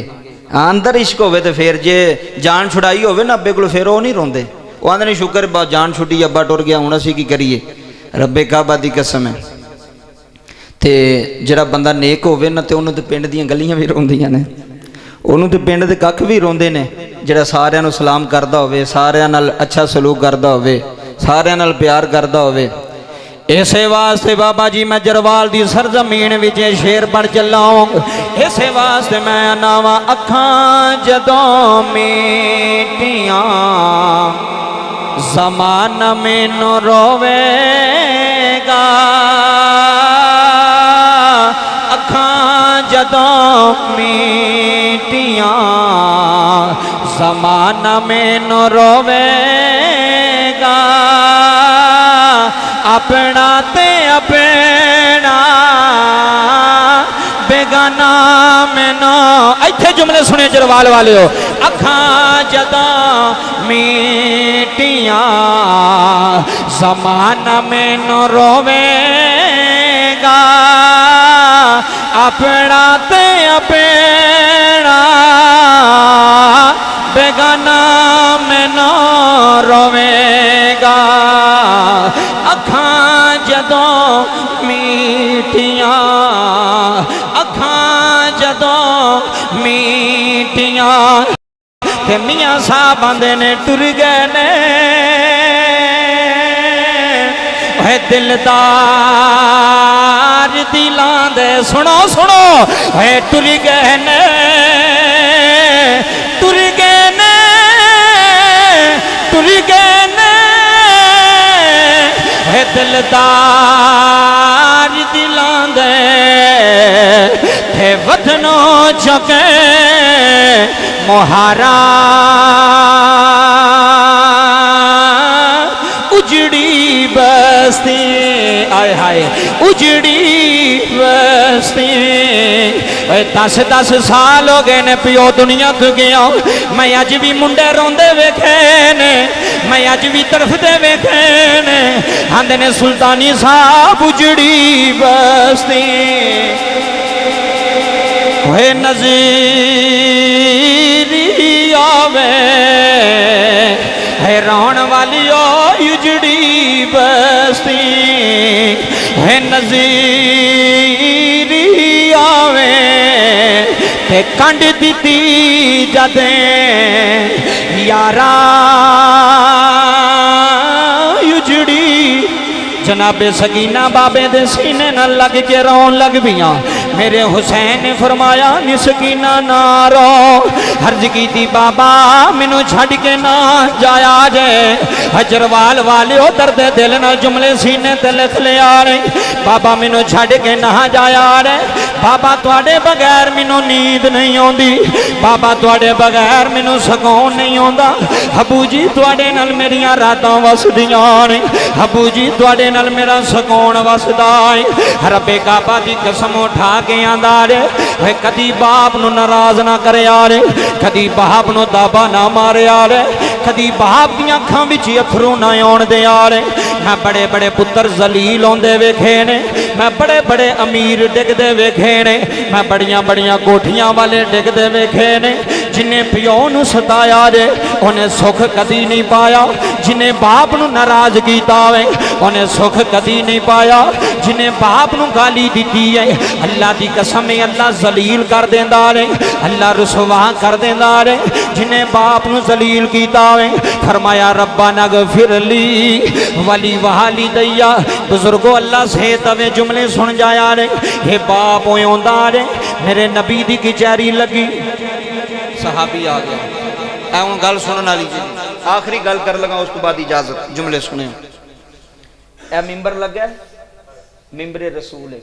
अंदर इश्क होवे तो फिर जे जान छुड़ाई होवे ना अब्बे कोल फिर वो नहीं रोंदे वो आंदे ने शुक्र जान छुड़ी अब्बा टुर गया हुण असीं की करिए। रब्बे काबा दी कसम है ते जिहड़ा बंदा नेक होवे ना ते उहनूं ते पिंड दीयां गलियां भी रोंदियां ने उहनूं ते पिंड दे कख भी रोंदे ने। जिहड़ा सारिआं नूं सलाम करदा होवे सारिआं नाल अच्छा सलूक करदा होवे सारिआं नाल प्यार करदा होवे। इसे वास्ते बाबा जी मैं जरवाल दी सरजमीन विच शेर पढ़ चला इसे वास्ते मैं नावा अखां जदों मीटियां ज़माना मैनू रोवेगा अखां जदों मीटियां ज़माना मैनू रोवेगा अपना ते अपना बेगाना मैनू इत्थे जुमले सुने जरवाल वाले हो अखां जदां मीटियां ज़माना मैनू रोवेगा अपना ते अपना बेगाना मैनू रोवेगा अखां जदों मीठियां अखां जदों मीठियां ते मियां साहब आंदे ने टुर गए ने दिलदार दिलां दे सुनो सुनो टुर गए ने टुर गए ने टुर गए ने दिलदार दिलां दे थे वतनो चके मोहारा उजड़ी बस्ती आय हाय उजड़ी बस्ती 10-10 साल हो गए ने पियो दुनिया तो गया मैं अज भी मुंडे रोंदे वेखे ने मैं अज भी तरफदे वेखे ने आंदे ने सुल्तानी साहब उजड़ी बस्ती होए नज़ीरी आवे हैरान वाली ओ उजड़ी बस्ती है नज़ीरी आवे ते कंड दिती जदे यारा उजड़ी जनाबे सकीना बाबे दे सीने न लग के रोन लग पियां मेरे हुसैन ने फरमाया नी सकीना ना रो हर्ज की थी बाबा मैनू छड़ के ना जाया जे हजरवाल वाले ओ दर्द दिल न जुमले सीने ते लिख लिया रे बाबा मैनू छड़ के ना जाया रे बाबा तुहाडे बगैर मैनू नींद नहीं आउंदी बाबा तुहाडे बगैर मैनू सकून नहीं आउंदा हबू जी तुहाडे नाल मेरियां रातां वसदियां ने हबू जी तुहाडे नाल मेरा सकून वसदा है रब्बे काबा दी कसम उठा के आंदा रे वे कदी बाप नू नाराज ना करया रे कदी बाप नू दाबा ना मारिया रे कदी बाप दी अखां विच अथरू ना आउण दिया रे मैं बड़े बड़े पुत्र जलील होंदे वेखे ने मैं बड़े बड़े अमीर डिगदे वेखे ने मैं बड़ियां बड़ियां कोठियां वाले डिगदे वेखे ने जिन्हें प्यो नू सताया रे उन्हें सुख कदी नहीं पाया जिन्हें बाप नू नाराज कीता वे उन्हें सुख कदी नहीं पाया जिन्हें बाप नू गाली दी है अल्लाह की कसम अल्लाह जलील कर देंदा रे अल्लाह रुसवा कर देंदा रे जिन्हें बाप नू जलील कीता वे फरमाया रब्बा नगफिर ली वली वहाली दैया बुजुर्गो अल्लाह से तवे जुमले सुन जाया रे हे बाप होंदा रे मेरे नबी दी कचहरी लगी सहाबी आ गया ऐ हुण गल सुनन वाली जी आखिरी गल कर लगा उस तो बाद इजाजत जुमले सुने ए मिंबर लगा मिंबरे रसूल है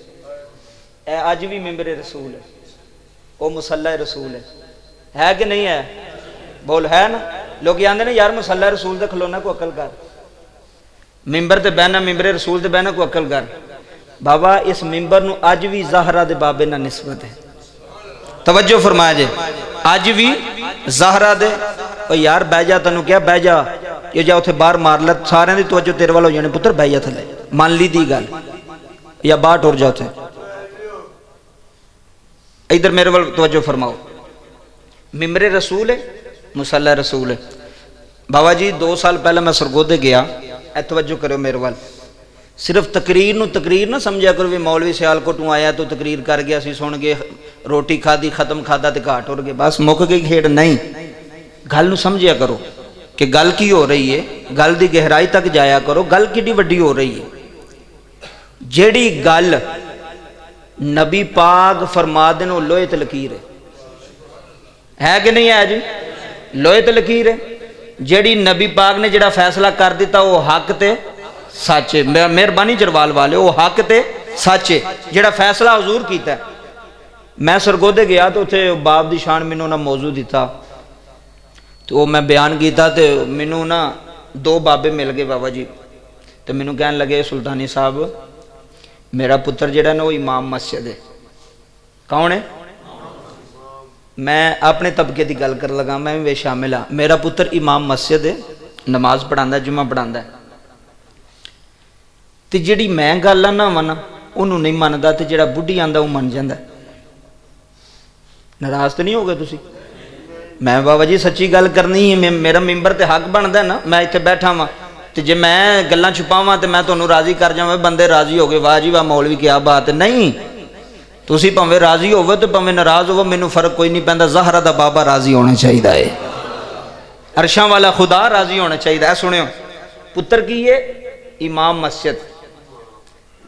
ए अज भी मिंबरे रसूल है वो मुसल्ला रसूल है कि नहीं है बोल है ना लोग आंदे ने यार मुसल्ला रसूल ते खलोना को अकल कर मिंबर ते बहना मिंबरे रसूल ते बहना को अकल कर बाबा इस मिंबर नू अज भी ज़हरा दे बाबे नाल निस्बत है तवज्जो फरमाया जे अज भी ज़हरा दे ओ यार बह जा तेनू क्या बह जा ये जा उथे बाहर मार लै सारे दी तवज्जो तेरे वाल हो जाने पुत्र बह जा थले मान ली दी गल या बाहर टुर जा उथे इधर मेरे वाल तवज्जो फरमाओ मिंबरे रसूल है मुसल्ला रसूल है बाबा जी 2 साल पहले मैं सरगोदे गया ए तवज्जो करो मेरे वाल सिर्फ तकरीर ना समझा करो भी मौलवी सियालकोट आया तो तकरीर कर गया सी सुन के रोटी खाधी खत्म खादा तो घाट उड़ गए बस मुक गई खेड नहीं गल नू समझिया करो कि गल की हो रही है गल की गहराई तक जाया करो गल किड्डी वड्डी हो रही है जेड़ी गल नबी पाक फरमा देन वो लोहे ते लकीर है कि नहीं है जी लोहे ते लकीर है जेड़ी नबी पाक ने जेड़ा फैसला कर दिता वो हक ते सच है मेहरबानी जरवाल वाले वो हक ते सच है जेड़ा फैसला हजूर कीता मैं सरगोदे गया तो उसे बाप की शान मैनू ना मौजू दिता तो मैं बयान किया तो मैनू ना 2 बाबे मिल गए बाबा जी तो मैनू कहन लगे सुल्तानी साहब मेरा पुत्र जेड़ा ना वो इमाम मस्जिद है कौन है? मैं अपने तबके की गल कर लगा, मैं भी शामिल हाँ। मेरा पुत्र इमाम मस्जिद है, नमाज पढ़ाता, जुम्मा पढ़ाता। तो जी मैं गल आना वा ना उन्होंने नहीं मनता, तो जो बुढ़ी आंदा वो मन जाता। नाराज तो नहीं हो गए तुसी? मैं बाबा जी सच्ची गल करनी है, मेरा मैंबर तो हक बनता ना, मैं इतने बैठा वा तो जे मैं गल्लां छुपावां तो मैं तुहानूं राजी कर जावां, बंदे राजी हो गए, वाह जी वाह मौलवी क्या बात है। नहीं, तुसी भावें राजी होवो तो भावें नाराज होवो, मैनूं फर्क कोई नहीं पैंदा। ज़हरा दा बाबा राजी होना चाहिए है, अरशां वाला खुदा राजी होना चाहिए है। सुनियो, पुत्र की है इमाम मस्जिद,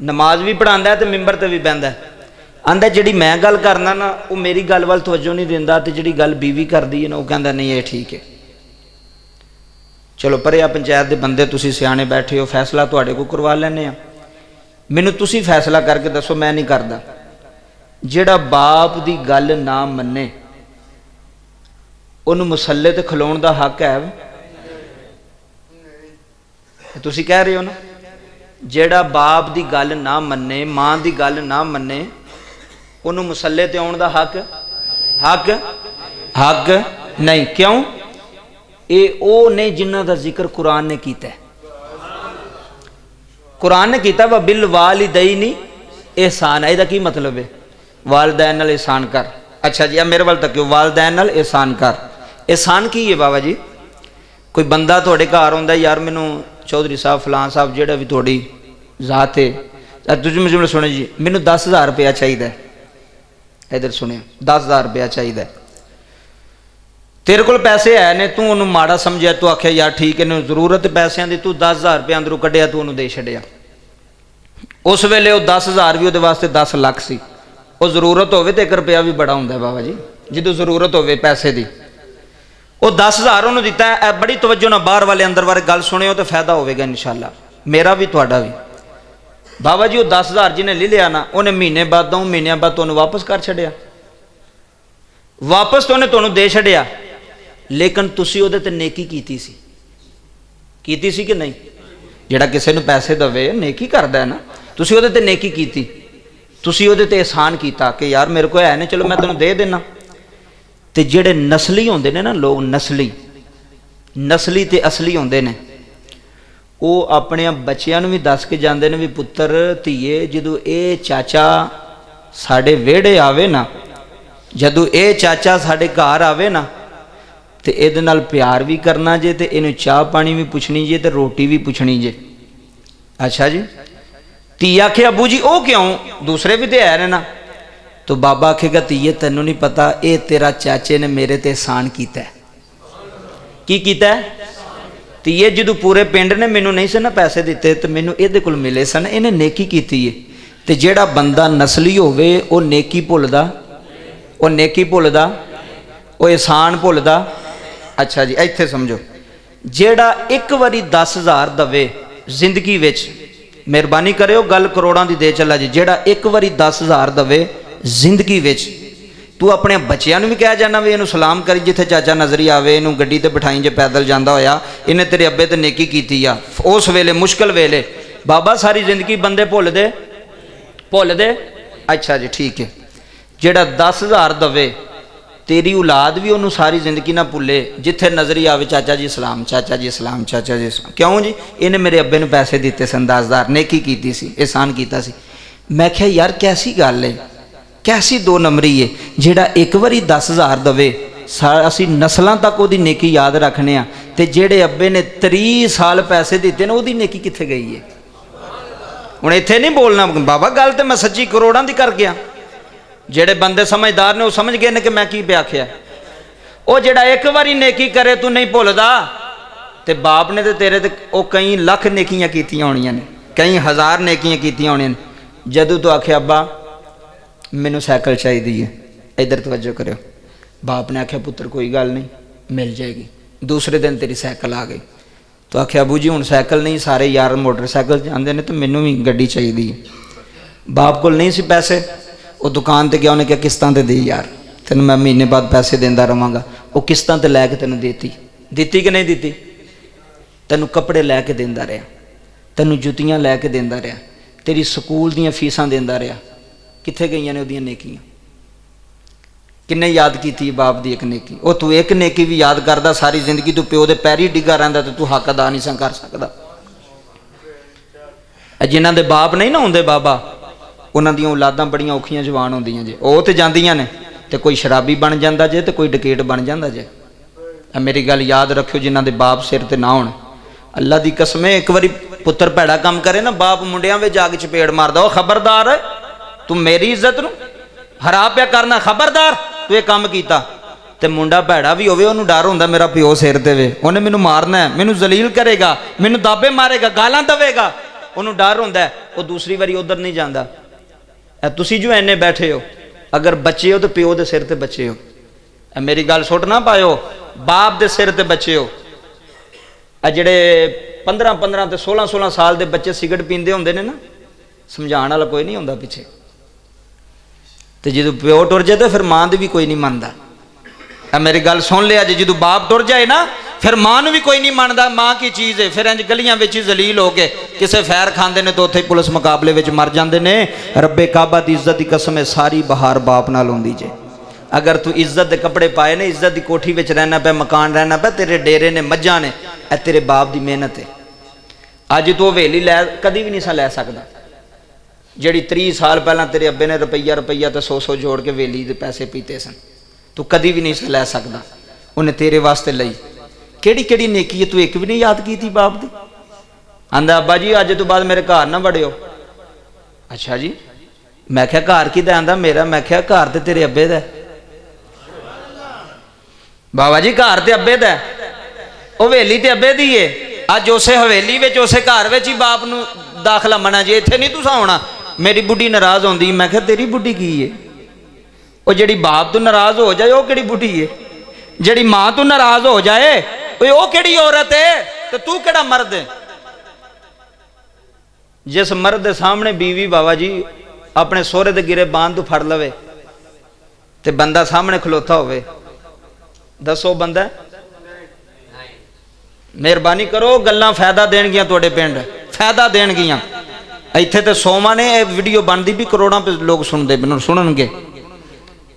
नमाज भी पढ़ांदा है तो मिंबर ते भी बहिंदा है। आंदा जिहड़ी मैं गल करना ना वो मेरी गल वाल तवज्जो नहीं दिंदा, ते जिहड़ी गल बीवी करदी है ना वो कहंदा नहीं ये ठीक है। चलो पर पंचायत के बंदे तुसी सियाने बैठे हो, फैसला तुहाडे को करवा लैने आ। मैनूं तुसी फैसला करके दसो, मैं नहीं करदा। जिहड़ा बाप दी गल ना मन्ने उन्होंने मुसल्ले ते खलोण दा हक है? तुसी कह रहे हो ना, जिहड़ा बाप दी गल ना मन्ने, मां दी गल ना मन्ने, उन्होंने मुसल्ले ते आउण दा हक नहीं। क्यों? ये ओ ने जिन्हां दा जिक्र कुरान ने कीता है। कुरान ने कीता वा बिल वालिदैनी एहसान। इसदा की मतलब है? वालदैन नाल एहसान कर। अच्छा जी, अब मेरे वाल तक वालदैन नाल एहसान कर। एहसान की है बाबा जी? कोई बंदा थोड़े घर आउंदा, यार मैनू चौधरी साहब फलां साहब जिहड़ा भी थोड़ी जात है, तुझ मुझे सुने जी, मैनू 10,000 रुपया चाहिए। इधर सुने, 10,000 रुपया चाहिए। तेरे को पैसे है ने, तू उन्होंने माड़ा समझिया, तू आख्या यार ठीक है जरूरत पैसों की, तू 10,000 रुपया अंदरों कढ़िया, तू उन्होंने दे छड़िया। उस वेले वो 10,000 भी वो वास्ते 10 लाख सी। वो जरूरत होवे तो 1 रुपया भी बड़ा होंगे बाबा जी, जो जरूरत होवे पैसे की। वो 10,000 उन्होंने दिता है। बड़ी तवज्जो ना बाहर वाले अंदर वाले गल सुनियो तो फायदा होगा इंशाअल्लाह, मेरा भी तुहाडा भी। बाबा जी वो 10,000 जिन्हें ले लिया ना, उन्हें महीने बाद 2 महीनों बाद तुहानूं वापस कर छड़िया, वापस तो उन्हें तुहानूं दे छड़िया। लेकिन तुसी उहदे ते नेकी कीती सी कि नहीं? जिहड़ा किसी नूं पैसे दवे नेकी करदा है ना, तुसी उहदे ते नेकी कीती, तुसी उहदे ते एहसान कीता कि यार मेरे को है नहीं, चलो मैं तैनूं दे देना। ते जिहड़े नस्ली होंदे ने ना लोग, नस्ली ते असली होंदे ने, वो अपने बच्चों भी दस के जाते हैं भी पुत्र धीए जदों ये चाचा साढ़े वेड़े आवे ना, जदों ये चाचा साढ़े घर आवे ना, तो ये प्यार भी करना जे, तो इन्हू चाह पानी भी पुछनी जे, तो रोटी भी पुछनी जे। अच्छा जी, धी आखे अबू जी वो क्यों, दूसरे भी तो है ना। तो बाबा आखेगा धीए तेनों नहीं पता, ये तेरा चाचे ने मेरे ते एहसान कीता है। की कीता है? धीए जदों पूरे पिंड ने मैनू नहीं सन पैसे दिते, तो मैनू ये कोल मिले सन, इन्हें नेकी कीती है। तो जिहड़ा बंदा नस्ली होवे वो नेकी भुलदा, वो एहसान भुलदा। अच्छा जी, इत्थे समझो, जिहड़ा एक बारी 10,000 दवे जिंदगी विच, मेहरबानी करियो गल करोड़ां दी दे चला जी, जिहड़ा एक बारी 10,000 दवे जिंदगी विच, तू अपने बच्चों भी कह जाना भी इनू सलाम करी, जिथे चाचा नजरी आवे इनू गड्डी ते बिठाई, जे पैदल जाता होया इन्हें तेरे अब्बे ते नेकी कीती आ। उस वेले मुश्किल वेले बाबा सारी जिंदगी बंदे भुल दे। अच्छा जी ठीक है, जिहड़ा 10,000 दवे तेरी औलाद भी उन्होंने सारी जिंदगी ना भुले, जिथे नजरी आवे चाचा जी सलाम, चाचा जी सलाम, चाचा जी सलाम। क्यों जी? इन्हें मेरे अब्बे ने पैसे दिते सन 10,000, नेकी कीती सी, एहसान कीता सी। मैं क्या यार कैसी गल है, कैसी 2 नंबरी है, जिहड़ा एक बारी 10,000 दवे असी नस्लों तक वो नेकी याद रखने आ, ते जिहड़े अब्बे ने 30 साल पैसे दिते ने, वो नेकी कित्थे गई है? हुण इत्थे नहीं बोलना बाबा, गल तो मैं सच्ची करोड़ां दी कर गया। जेड़े बंदे समझदार ने वो समझ गए ने कि मैं की पे आख्या। वो जेड़ा एक बारी नेकी करे तू नहीं भुलदा, ते बाप ने तो तेरे ते वो कई लख नेकियां कीतियां होणियां ने, कई हज़ार नेकियां कीतियां होणियां ने। जदों तो आख्या अब्बा मैनू साइकिल चाहिए है, इधर तवज्जो करो। बाप ने आख्या पुत्र कोई गल नहीं मिल जाएगी। दूसरे दिन तेरी साइकिल आ गई, तो आख्या अबू जी हुण साइकिल नहीं, सारे यार मोटरसाइकिल जाते हैं, तो मैनू भी गड्डी चाहिए है। बाप को नहीं सी पैसे, वो दुकान ते गया, उन्हें क्या किस्तां ते दे यार, तेन मैं महीने बाद पैसे देंदा रहांगा। वो किस्तां ते लैके तेन दिती कि नहीं दिती? तेनू कपड़े लैके देंदा रहा, तेनू जुत्तियां लैके देंदा रहा, तेरी स्कूल दीयां फीसां देंदा रहा। कित्थे गईयां ने उहदियां नेकियां? किन्ने याद की बाप की एक नेकी, वो तू एक नेकी भी याद करदा सारी जिंदगी तू प्यो दे पैरी डिग्गा रहिंदा तो तू हक अदा नहीं सा कर सकदा। जिन्हां दे बाप नहीं ना हुंदे बाबा, उन्हां दियां औलादां बड़ियां औखियां जवान होंदियां जे, वो तो जांदियां ने ते कोई शराबी बन जांदा जे ते कोई डकैत बन जांदा जे। मेरी गल याद रखियो, जिन्हां दे बाप सिर ते ना होण, अल्लाह दी कसम है, एक बारी पुत्र भैड़ा काम करे ना, बाप मुंडियां विच जाके चपेड़ मारदा, ओ खबरदार तू मेरी इज्जत नूं हरा पिया करना, खबरदार तू ये काम कीता। ते मुंडा भैड़ा भी होवे, ओनू डर हुंदा मेरा प्यो सिर ते वे, ओने मैनू मारना है, मैनू जलील करेगा, मैनू दाबे मारेगा, गालां दवेगा, ओनू डर हुंदा है, वो दूसरी बारी उधर नहीं जांदा। तुसी जो इन्ने बैठे हो, अगर बच्चे हो तो प्यो दे सिर ते बच्चे हो। मेरी गल सुट ना पायो, बाप दे सिर ते बच्चे हो। जिहड़े 15-15 ते 16-16 साल दे बच्चे सिगरट पींदे होंदे ने ना, समझाण वाला कोई नहीं होंदा पिछे, तो जो प्यो टुर जाए तो फिर मां दी भी कोई नहीं मानदा। मेरी गल सुन लिया जी, जो बाप टुर जाए ना फिर मां नूं भी कोई नहीं मानदा, मां की चीज़ है। फिर इंज गलियां विच जलील हो के किसे फैर खांदे ने तो उत्थे पुलिस मुकाबले विच मर जांदे ने। रब्बे काबा दी इज्जत दी कसम है, सारी बहार बाप नाल होंदी जे। अगर तू इज्जत दे कपड़े पाए ने, इज्जत दी कोठी विच रहना पे, मकान रहना पे, तेरे डेरे ने, मज्जां ने, ए तेरे बाप दी मेहनत है। अज तू हवेली लै कदी भी नहीं सा लै सकदा, जिहड़ी 30 साल पहला तेरे अब्बे ने रुपया तो 100 जोड़ के हवेली दे पैसे पीते सन, तू कदी भी नहीं सा लै सकदा। उन्हें तेरे वास्ते लई केड़ी केड़ी नेकी है, तू एक भी नहीं याद की थी बाप दी। आंदा अब्बा जी अज तो बाद मेरे घर ना वड़ियो। अच्छा जी, मैं क्या घर की आंदा मेरा, मैं क्या घर तो तेरे अब्बे दा। बाबा जी घर तो अब्बे दा, हवेली तो अब्बे दी है। अज उस हवेली में उस घर में ही बाप नूं दाखला मना जी, इत्थे नहीं तुसा आउणा, मेरी बुढ़ी नाराज होंदी। मैं क्या तेरी बुढ़ी की है? वो जिहड़ी बाप तो नाराज हो जाए वो किहड़ी बुढ़ी है? जिहड़ी मां तो नाराज हो जाए वो किहड़ी औरत है? तो तू किहड़ा मर्द है? जिस मर्द के सामने बीवी बाबा जी अपने सोहरे दे गिरे बांध तो फड़ लवे ते बंदा सामने खलोता होवे, दसो बंदा? मेहरबानी करो, गल्लां फायदा देणगियां तुहाडे पिंड, फायदा देणगियां। इत्थे ते सोमा ने ये वीडियो बनदी भी करोड़ां पे लोग सुनदे मैनूं सुनणगे।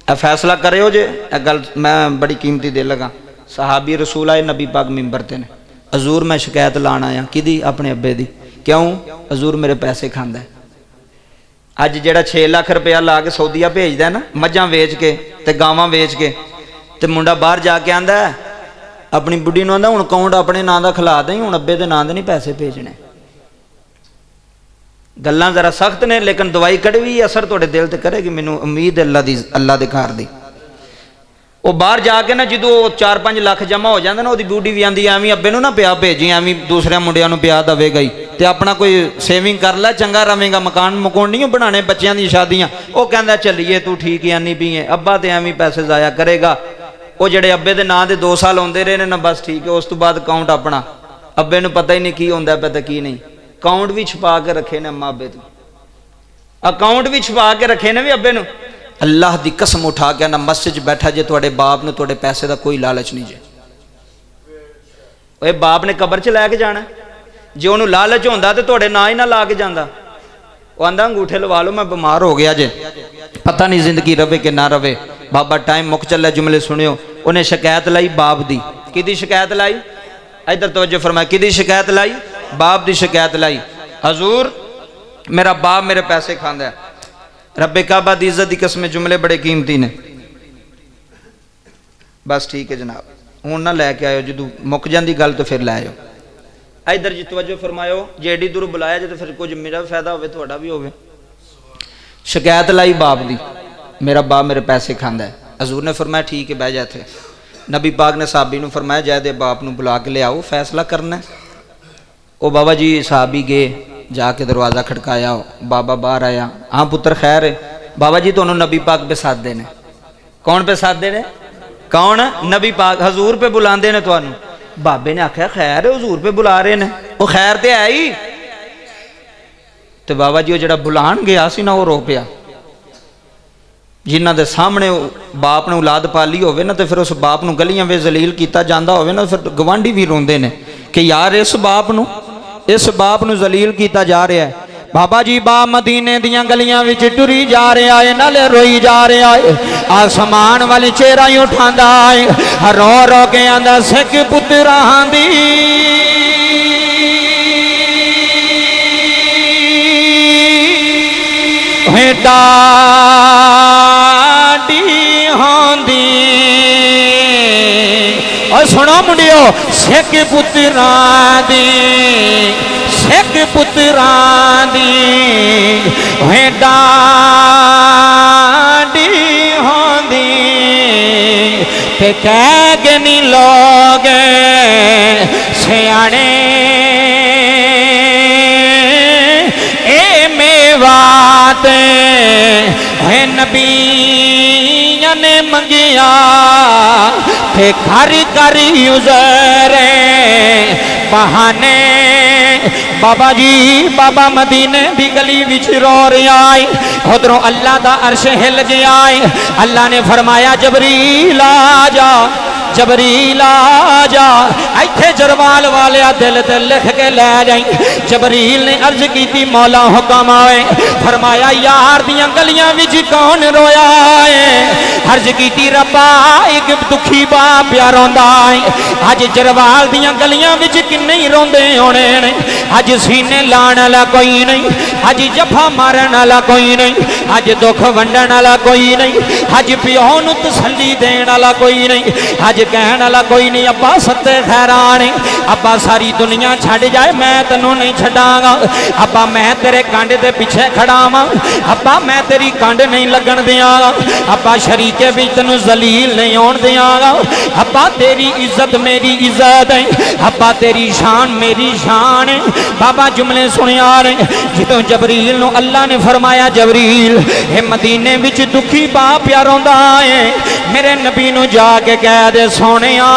ए फैसला करियो जे, ए गल मैं बड़ी कीमती दे लगा। सहाबी रसूल आए नबी पाक मिंबर ते ने, हजूर मैं शिकायत लाण आया। किदी? अपने अब्बे दी। क्यों? हजूर मेरे पैसे खांदा है। अज जिहड़ा 6 लाख रुपया ला के सऊदीया भेजदा ना, मझां वेच के ते गावां वेच के, ते मुंडा बाहर जाके आंदा अपनी बुढ़ी नूं आंदा हुण अकाउंट अपने नां दा खिला दें, हुण अब्बे दे नां दे नहीं पैसे भेजने। गल्लां जरा सख्त ने, लेकिन दवाई कड़वी असर तुहाडे दिल ते करेगी, मैनूं उम्मीद है अल्लाह दे घर दी। वो बाहर जाके ना जो 4-5 लाख जमा हो जाता ना, वो बूढ़ी भी आँदी एवं अब्बे नूं ना पिया भेजी, एवं दूसरे मुंडियां नूं पिया दवेगा ही, तो अपना कोई सेविंग कर लै, चंगा रवेगा, मकान मकून नहीं बनाने बच्चों दी शादियां। वो कहंदा चलिए तू ठीक आनी पी है, अब्बा तो एवं पैसे जाया करेगा। वो जेडे अब्बे दे नां दे 2 साल आउंदे रहे ने ना, बस ठीक है। उस तो बाद अकाउंट अपना अब्बे नूं पता ही नहीं की होंदा पे ते की नहीं। अकाउंट भी छुपा के रखे ने अम्मा अब्बे तो, अकाउंट भी छुपा के रखे ने भी अब्बे नूं। अल्लाह दी कसम उठा के ना, मस्जिद बैठा जे तुहाडे बाप नूं तुहाडे पैसे का कोई लालच नहीं जे। ओए बाप ने कबर च लैके जाना, जे उन्होंने लालच होंदा तो तुहाडे नां ही ना ला के जांदा। वो आंदा अंगूठे लवा लो, मैं बीमार हो गया जे, पता नहीं जिंदगी रवे कि ना रवे। बाबा टाइम मुक चलिया, जुमले सुनियो। उन्हें शिकायत लाई बाप दी। किहदी शिकायत लाई? इधर तवज्जो फरमाए। किहदी शिकायत लाई? बाप दी शिकायत लाई। हजूर मेरा बाप मेरे पैसे खांदा है। रब्बे काबा दी इज्जत दी कसम, जुमले बड़े कीमती ने। बस ठीक है जनाब, हुण ना लैके आयो, जो मुक जाती गल तो फिर लै आयो। इधर जी तवज्जो फरमायो, जे एडी दूर बुलाया जे तो फिर कुछ मेरा भी फायदा हो, तुहाडा भी होवे। शिकायत लाई बाप दी, मेरा बाप मेरे पैसे खांदा है। हजूर ने फरमाया ठीक है, बह जा इत्थे। नबी पाक ने साहबी नूं फरमाया जै दे बाप नूं बुला के ले आओ, फैसला करना है। वो बाबा जी साहबी गए, जाके दरवाज़ा खड़काया, बाबा बाहर आया। हाँ पुत्र खैर है? बाबा जी तुहानूं नबी पाक पे सादे ने। कौन पे सादे ने? कौन? नबी पाक हजूर पे बुलाते ने तुहानूं। बाबे ने आख्या खैर है, हजूर पे बुला रहे ने, वो खैर तो है ही। तो बाबा जी वो जिहड़ा बुलान गया सी ना, वो रो पिया। जिन्हां दे सामने बाप ने औलाद पाली होवे ना, तो फिर उस बाप नूं गलियां वे जलील किया जाता होवे ना, फिर गवांढी भी रोंदे ने कि यार इस बाप नूं जलील किया जा रहा है। बाबा जी बा मदीने दियां गलियां विच टुरी जा रहा है, नाले रोई जा रहा है। आसमान वाले चेहरा ही उठांदा है, रो रो के आंदा सिख पुत्रां दी डाडी होंदी। और सुनो मुंडियो, सिख पुत्रां दी, सिख पुत्रां दी डाडी होंदी। ते कह के नी लोग सियाने ए मेवात है नबियां ने मंगिया ते घर घर युजरे बहाने। बाबा जी बाबा मदीने दी गली विच रो रहा है, उधरों अल्लाह दा अर्श हिल गया है। अल्लाह ने फरमाया जबरील आ जा, जबरील आ जा, इत्थे जरवाल वाले दिल ते लिख के लै जाई। जबरील ने अर्ज की मौला हुक्म आए, फरमाया यार दियां गलियां विच कौन रोया है। अर्ज की रब्बा एक दुखी बाप प्या रोंदा है। अज जरवाल दियां गलियां विच किन्ने ही रोंदे होने ने। अज सीने लाण वाला कोई नहीं, अज जफा मारन वाला कोई नहीं, अज दुख वंडन वाला कोई नहीं, अज प्यो नूं तसल्ली देण वाला कोई नहीं, अज कहण वाला कोई नहीं अब्बा सत्ते खैराने, अब्बा सारी दुनिया छड़ जाए मैं तेनू नहीं छड्डांगा, अब्बा मैं तेरे कंड दे पिछे खड़ा वां, अब्बा मैं तेरी कंड नहीं लगन दियांगा, अब्बा शरीके विच तेनू जलील नहीं होण दियांगा, अब्बा तेरी इज्जत मेरी इज्जत है, अब्बा तेरी शान मेरी शान है। बाबा जुमले सुनिया ने जितों जबरील नूं अल्लाह ने फरमाया जबरील हे मदीने विच दुखी बाप प्या रोंदा है, मेरे नबी नूं जाके कह दे सोनिया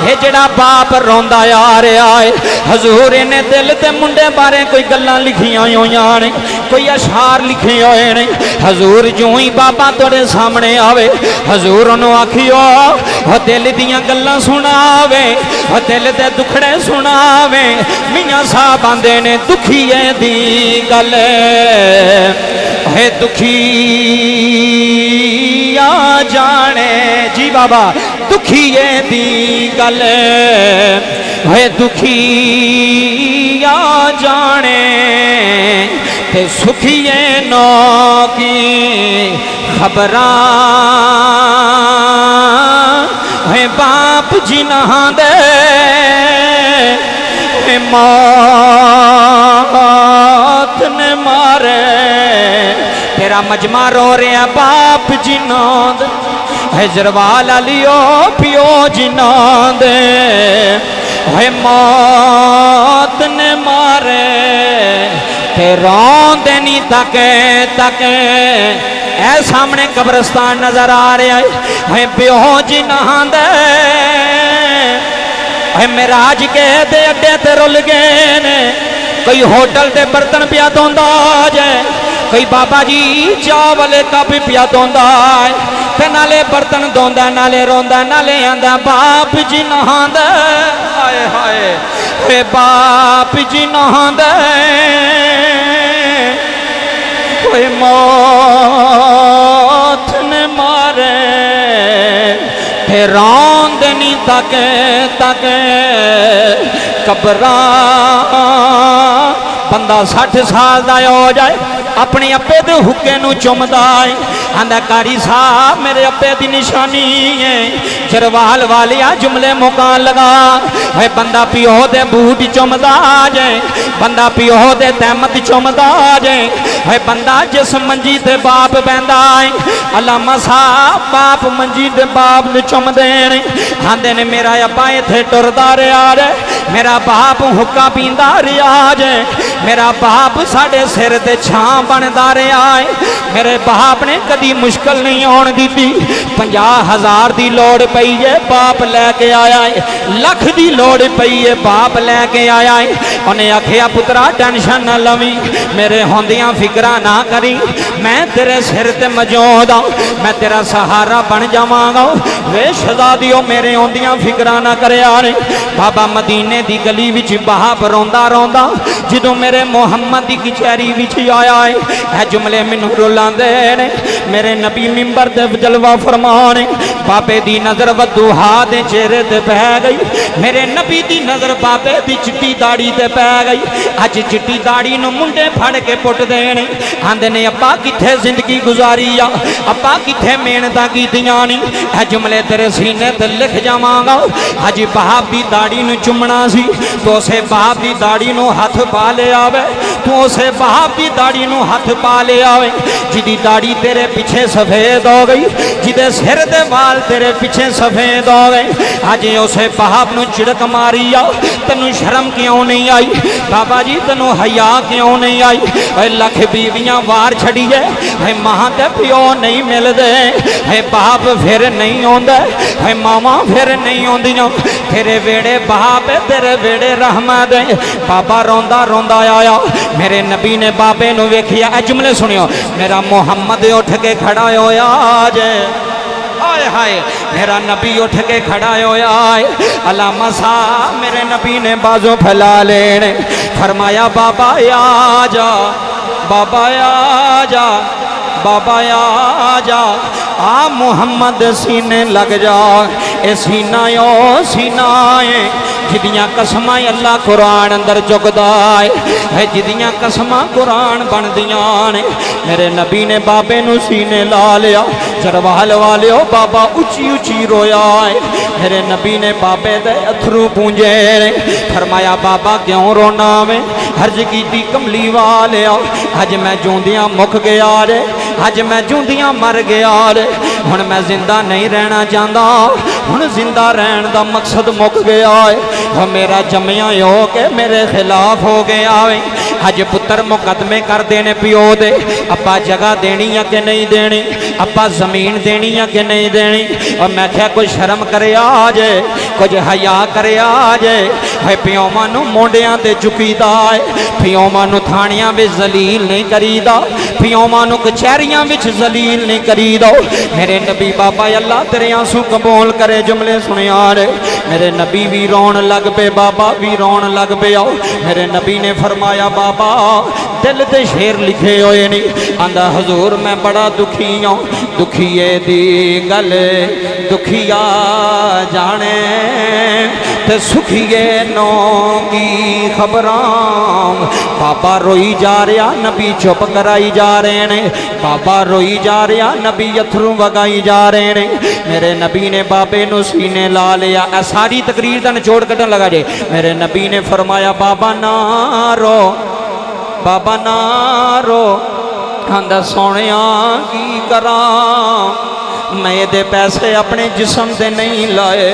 ये जड़ा बाप रोंदा आ रहा है। हजूर ने दिल ते मुंडे बारे कोई गल्लां लिखियां होइयां ने, कोई अशार लिखे हुए ने। हजूर जो ही बाबा तुहाडे सामने आवे हजूर उन्होंने आखियो दिल दियां गल्लां सुनावे, दिल दे दुखड़े सुनावे। मियां साहब आंदे ने दुखीए दी गल है दुखी आ जाने जी बाबा दुखीए दी गल है दुखी आ जाने ते सुखिए नो की खबरां है बाप जिन्हां दे मौत ने मारे। तेरा मजमा रो रहा बाप जिन्हां दे हजरवाल लियो पियो जिन्हां दे है मौत ने मारे। ते रोंदे नी तके तके ए सामने कब्रस्तान नजर आ रहा है प्यो जिन्हां दे मेराज के दे अड्डे ते रुल गए ने। कोई होटल ते बर्तन पिया धोंदा जे, कोई बाबा जी चाह वाले कप पिया धोंदा है, ते नाले बर्तन धोंदा नाले रोंदा नाले आंदा बाप जिन्हां दे हाय हाय हे बाप जिन्हां दे कोई मौत ने मारे। रौंद नी तके तके कब्रां। बंदा 60 साल का हो जाए अपने अप्पे दे हुक्के नूं चुमदा है, आंदा कारी साहब मेरे अप्पे दी निशानी है। जरवाल वालिया जुमले मुकान लगा है। बंदा पिओ दे बूट चुमदा जे, बंदा पिओ दे तहमत चुमदा जे है। बंदा जिस मंजी ते बाप बहंदा है अलामा साहब बाप मंजी दे बाप नूं चुमदे ने, आंदे ने मेरा अब्बा इत्थे टुरदा रहा जे, मेरा बाप हुक्का पींदा रहा जे, मेरा बाप साडे सिर ते छां बनदा रहा है। मेरे बाप ने कदी मुश्किल नहीं आउण दित्ती। 50,000 दी लोड़ पई है बाप लैके आया है, लख दी लोड़ पई है बाप लैके आया है। उन्हें आखिया पुत्रा टेंशन न लवी, मेरे होंदियां फिक्रा ना करी, मैं तेरे सिर ते मौजूद आं, मैं तेरा सहारा बन जावांगा। वे शहजादियों मेरे होंदियां फिक्रा ना करिया ने। बाबा मदीने दी गली विच बाप रोंदा रोंदा जदों मेरे मेरे मुहम्मद की कचहरी विच आया है। यह जुमले मैनू रुलांदे ने। मेरे नबी मिंबर ते जलवा फरमाने, बाबे दी नज़र वदूहा दे चेहरे ते पै गई। मेरे नबी दी नज़र बाबे दी चिट्टी दाड़ी ते पै गई। अज चिट्टी दाड़ी नूं मुंडे फड़ के पुटदे ने, आंदे ने अब्बा कित्थे जिंदगी गुजारी आ, अब्बा कित्थे मेहनतां कीतियां नी। यह जुमले तेरे सीने ते लिख जावांगा। अज बाप दी दाड़ी नूं चुमना सी, तो उसे बाप दी दाड़ी नूं हथ पा लिया वे। तू उसे बाप दी दाड़ी नूं हथ पा लिया वे, जिदी दाड़ी तेरे पीछे सफेद हो गई, जिदे सिर दे वाल तेरे पीछे सफेद हो गए। अज उसे बाप नूं चिड़क मारी आ, तेनू शर्म क्यों नहीं आई? बाबा जी तेनू हया क्यों नहीं आई? लख बीवियां वार छड़िए, मां ते प्यो नहीं मिलते, बाप फिर नहीं आंदा, मावां फिर नहीं आंदियां। तेरे वेड़े बाप तेरे वेड़े रहमत है। बाबा रोंदा रोंदा आया, मेरे नबी ने बाबे नूं वेखिया। ए जुमले सुनियो, मेरा मुहम्मद उठ के खड़ा होया जे, हाय हाय मेरा नबी उठ के खड़ा होया है। अलामा सा मेरे नबी ने बाजू फैला लेने, फरमाया बाबा आ जा, बाबा आ जा, बाबा आ जा, आ मुहम्मद सीने लग जा। ए सीना ओ सीना है जिदियां कसमां अल्लाह कुरान अंदर चुकदा है, जिदियां कसमां कुरान बनदियां ने। मेरे नबी ने बाबे नूं सीने ला लिया। जरवाल वालियो बाबा उची उची रोया है। मेरे नबी ने बाबे दे अथरू पूंजे ने, फरमाया बाबा क्यों रोना में? हर्ज कीती कमली वालिया, अज मैं जूंदियां मुक गया रे, अज मैं जूंदियां मर गया रे। हुण मैं जिंदा नहीं रहना चाहता, हुण जिंदा रहन दा मकसद मुक गया है। मेरा जमिया हो के मेरे खिलाफ हो गया है। अज पुत्र मुकदमे करते ने प्यो दे, अब्बा जगह देनी है कि नहीं देनी, अब्बा जमीन देनी है कि नहीं देनी। और मैं क्या कुछ शर्म करे आज, कुछ हया करे आज। है प्योवां नूं मोंडियां ते चुकीदा है, प्योवां नूं थाणियां विच जलील नहीं करीदा, प्योवां नूं कचहरियां विच जलील नहीं करीदा। मेरे नबी बाबा अल्लाह तेरे आंसू कबूल करे। जुमले सुनिया रे, मेरे नबी भी रोन लग पे, बाबा भी रोन लग पे। आओ मेरे नबी ने फरमाया बाबा दिल ते शेर लिखे हुए नहीं। आंदा हजूर मैं बड़ा दुखी हूँ, दुखिए दी गल दुखिया जाने, ते सुखिए नो की खबरां। बाबा रोई जा रहा, नबी चुप कराई जा रहे ने। बाबा रोई जा रहा, नबी अथरू वगाई जा रहे ने। मेरे नबी ने बाबे नूं सीने ला लिया। ए सारी तकरीर दा निचोड़ कड्ढन लगा जे। मेरे नबी ने फरमाया बाबा ना रो, बाबा ना रो। आंदा सोनिया की करां, मैं ये पैसे अपने जिस्म से नहीं लाए,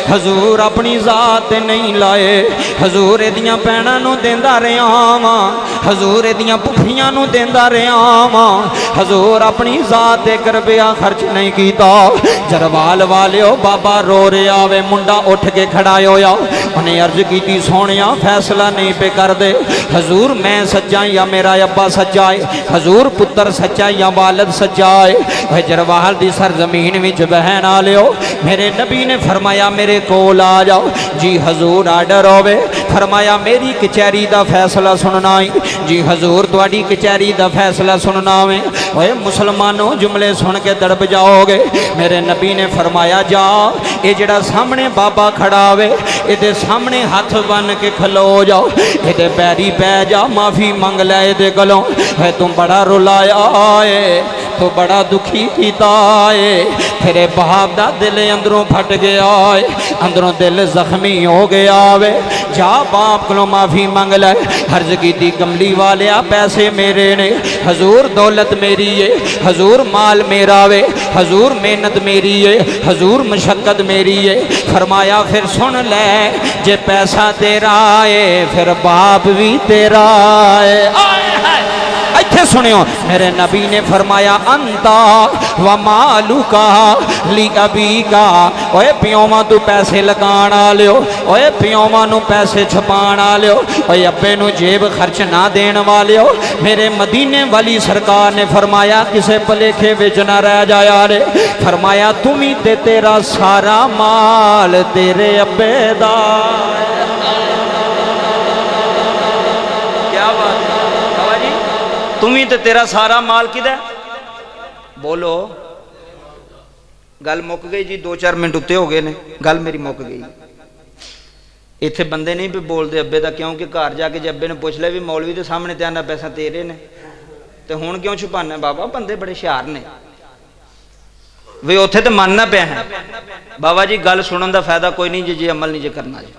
हजूर अपनी जात ते नहीं लाए। हजूर एदियां भैणां नूं देंदा रहा वां, हजूर एदियां पुफियां नूं देंदा रहा वां, हजूर अपनी जात ते रुपया खर्च नहीं कीता। जरवाल वालियो बाबा रो रहा वे। मुंडा उठ के खड़ा होया, उन्हें अर्ज की सोनिया फैसला नहीं पे कर दे, हजूर मैं सच्चा या मेरा अब्बा सच्चा है, हजूर पुत्र सच्चा या वालद सच्चा है। जरवाल दी सर जमीन विच बहन आ लियो। मेरे नबी ने फरमाया मेरे कोल आ जाओ। जी हजूर आर्डर होवे। फरमाया मेरी कचहरी दा फैसला सुनना है। जी हजूर तुहाडी कचहरी दा फैसला सुनना वे। ओए मुसलमानों जुमले सुन के दड़ब जाओगे। मेरे नबी ने फरमाया जा, ये जड़ा सामने बाबा खड़ा वे, इहदे सामने हाथ बन के खलो जाओ, इहदे पैरी पै जा, माफ़ी मंग लै इहदे गलों। है तू बड़ा रुलाया है, तो बड़ा दुखी कीता है। तेरे बाप दा दिल अंदरों फट गया है, अंदरों दिल जख्मी हो गया वे। जा बाप को माफ़ी मंग लै। हर्ज की कमली वालिया पैसे मेरे ने, हजूर दौलत मेरी है, हजूर माल मेरा वे, हजूर मेहनत मेरी है, हजूर मशक्कत मेरी है। फरमाया फिर सुन ले, जे पैसा तेरा है फिर बाप भी तेरा है। इत्थे सुनियो, मेरे नबी ने फरमाया अंता व मालू का ली अबी का। ओए प्योवां तू पैसे लगाण आलियो, ओए प्योवां नू पैसे छुपाण आलियो, ओए अब्बे नू जेब खर्च ना देण वालियो। मेरे मदीने वाली सरकार ने फरमाया किसे भलेखे विच ना रह जाया रे। फरमाया तुम ही ते तेरा सारा माल तेरे अब्बे दा। क्या बात तू भी तो तेरा सारा माल किदा बोलो। गल मुक गई जी, 2-4 मिनट उत्ते हो गए ने, गल मेरी मुक गई। इत्थे बंदे नहीं भी बोलते अब्बे का, क्योंकि घर जाके जे अब्बे ने पूछ लिया भी मौलवी के सामने ते आना पैसा तेरे ने तो हुण क्यों छुपाना। बाबा बंदे बड़े हुशियार ने वे, उत्थे तो मानना पिया है। बाबा जी गल सुनने का फायदा कोई नहीं जी अमल नहीं जे करना जी।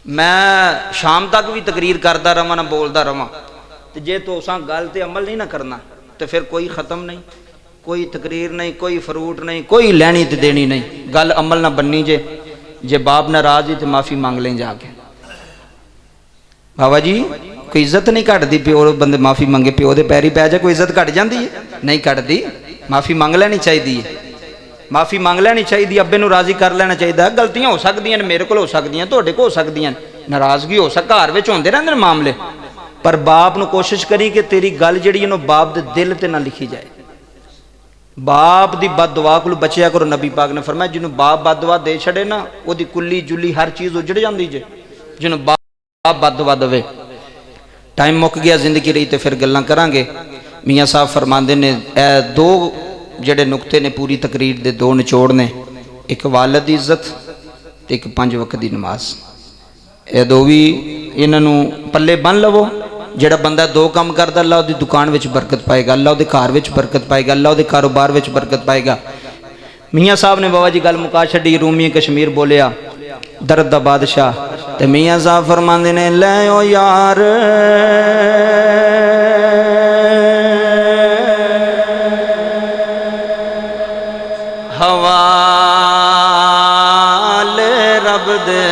मैं शाम तक भी तकरीर करता रहा ना बोलता रहा, तो जे तुसां गल ते अमल नहीं ना करना तो फिर कोई ख़त्म नहीं, कोई तकरीर नहीं, कोई फ्रूट नहीं, कोई लैनी तो देनी नहीं। गल अमल ना बननी जे बाप नाराज ही तो माफ़ी मांग लें जाके। बाबा जी कोई इज्जत नहीं घटती, प्यो बंदे माफ़ी मंगे प्यो के पैरी पै जाए, कोई इज्जत घट जाती है? नहीं घटती। माफ़ी मंग लैनी चाहिए, माफ़ी मंग लैनी चाहिए, अब्बे नूं राज़ी कर लेना चाहिए। गलतियां हो सकदियां ने, मेरे को हो सकदियां, तुहाडे को हो सकदियां, नाराज़गी हो सक, घर विच होंदे रहंदे ने मामले, पर बाप नूं कोशिश करी कि तेरी गल जिहड़ी है बाप दे दिल ते ना लिखी जाए। बाप दी बद दुआ को बचिया करो। नबी पाक ने फरमाया जिन्हों बाप बद दुआ दे छड़े ना, वो कुली जुली हर चीज़ उजड़ जाती जे, जिन्हों बाप बद दुआ देवे। टाइम मुक गया, जिंदगी रही तो फिर गल्लां करांगे। मियाँ साहब फरमाते ने दो जड़े नुकते ने पूरी तकरीर दे, दो निचोड़ ने, एक वालिद की इज्जत ते एक 5 वक्त की नमाज। ये दो भी इन्हों पल्ले बन लवो। ਜਿਹੜਾ ਬੰਦਾ 2 ਕੰਮ ਕਰਦਾ ਅੱਲਾ ਉਹਦੀ ਦੁਕਾਨ ਵਿੱਚ ਬਰਕਤ ਪਾਏਗਾ, ਅੱਲਾ ਉਹਦੇ ਘਰ ਵਿੱਚ ਬਰਕਤ ਪਾਏਗਾ, ਅੱਲਾ ਉਹਦੇ ਕਾਰੋਬਾਰ ਵਿੱਚ ਬਰਕਤ ਪਾਏਗਾ। ਮੀਆਂ ਸਾਹਿਬ ਨੇ ਬਾਬਾ ਜੀ ਗੱਲ ਮੁਕਾ ਛੱਡੀ, ਰੂਮੀ ਕਸ਼ਮੀਰ ਬੋਲਿਆ ਦਰਦ ਦਾ ਬਾਦਸ਼ਾਹ, ਤੇ ਮੀਆਂ ਸਾਹਿਬ ਫਰਮਾਉਂਦੇ ਨੇ ਲੈ ਓ ਯਾਰ ਹਵਾਲੇ ਰੱਬ ਦੇ,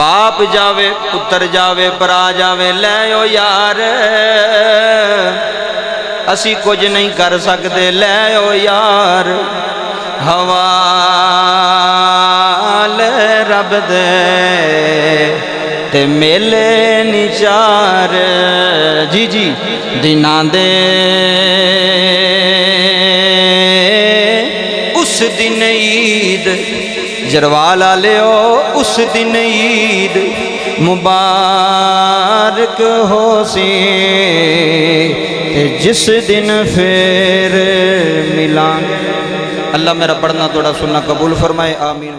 बाप जावे पुत्र जावे भरा जावे, लै ओ यार असी कुछ नहीं कर सकते, लै ओ यार हवाले रब दे ते मेले निचार। जी जी दिना दे उस दिन ईद जरवाल आलियो, उस दिन ईद मुबारक हो सी, जिस दिन फिर मिलांगे। अल्लाह मेरा पढ़ना थोड़ा सुनना कबूल फरमाए, आमीन।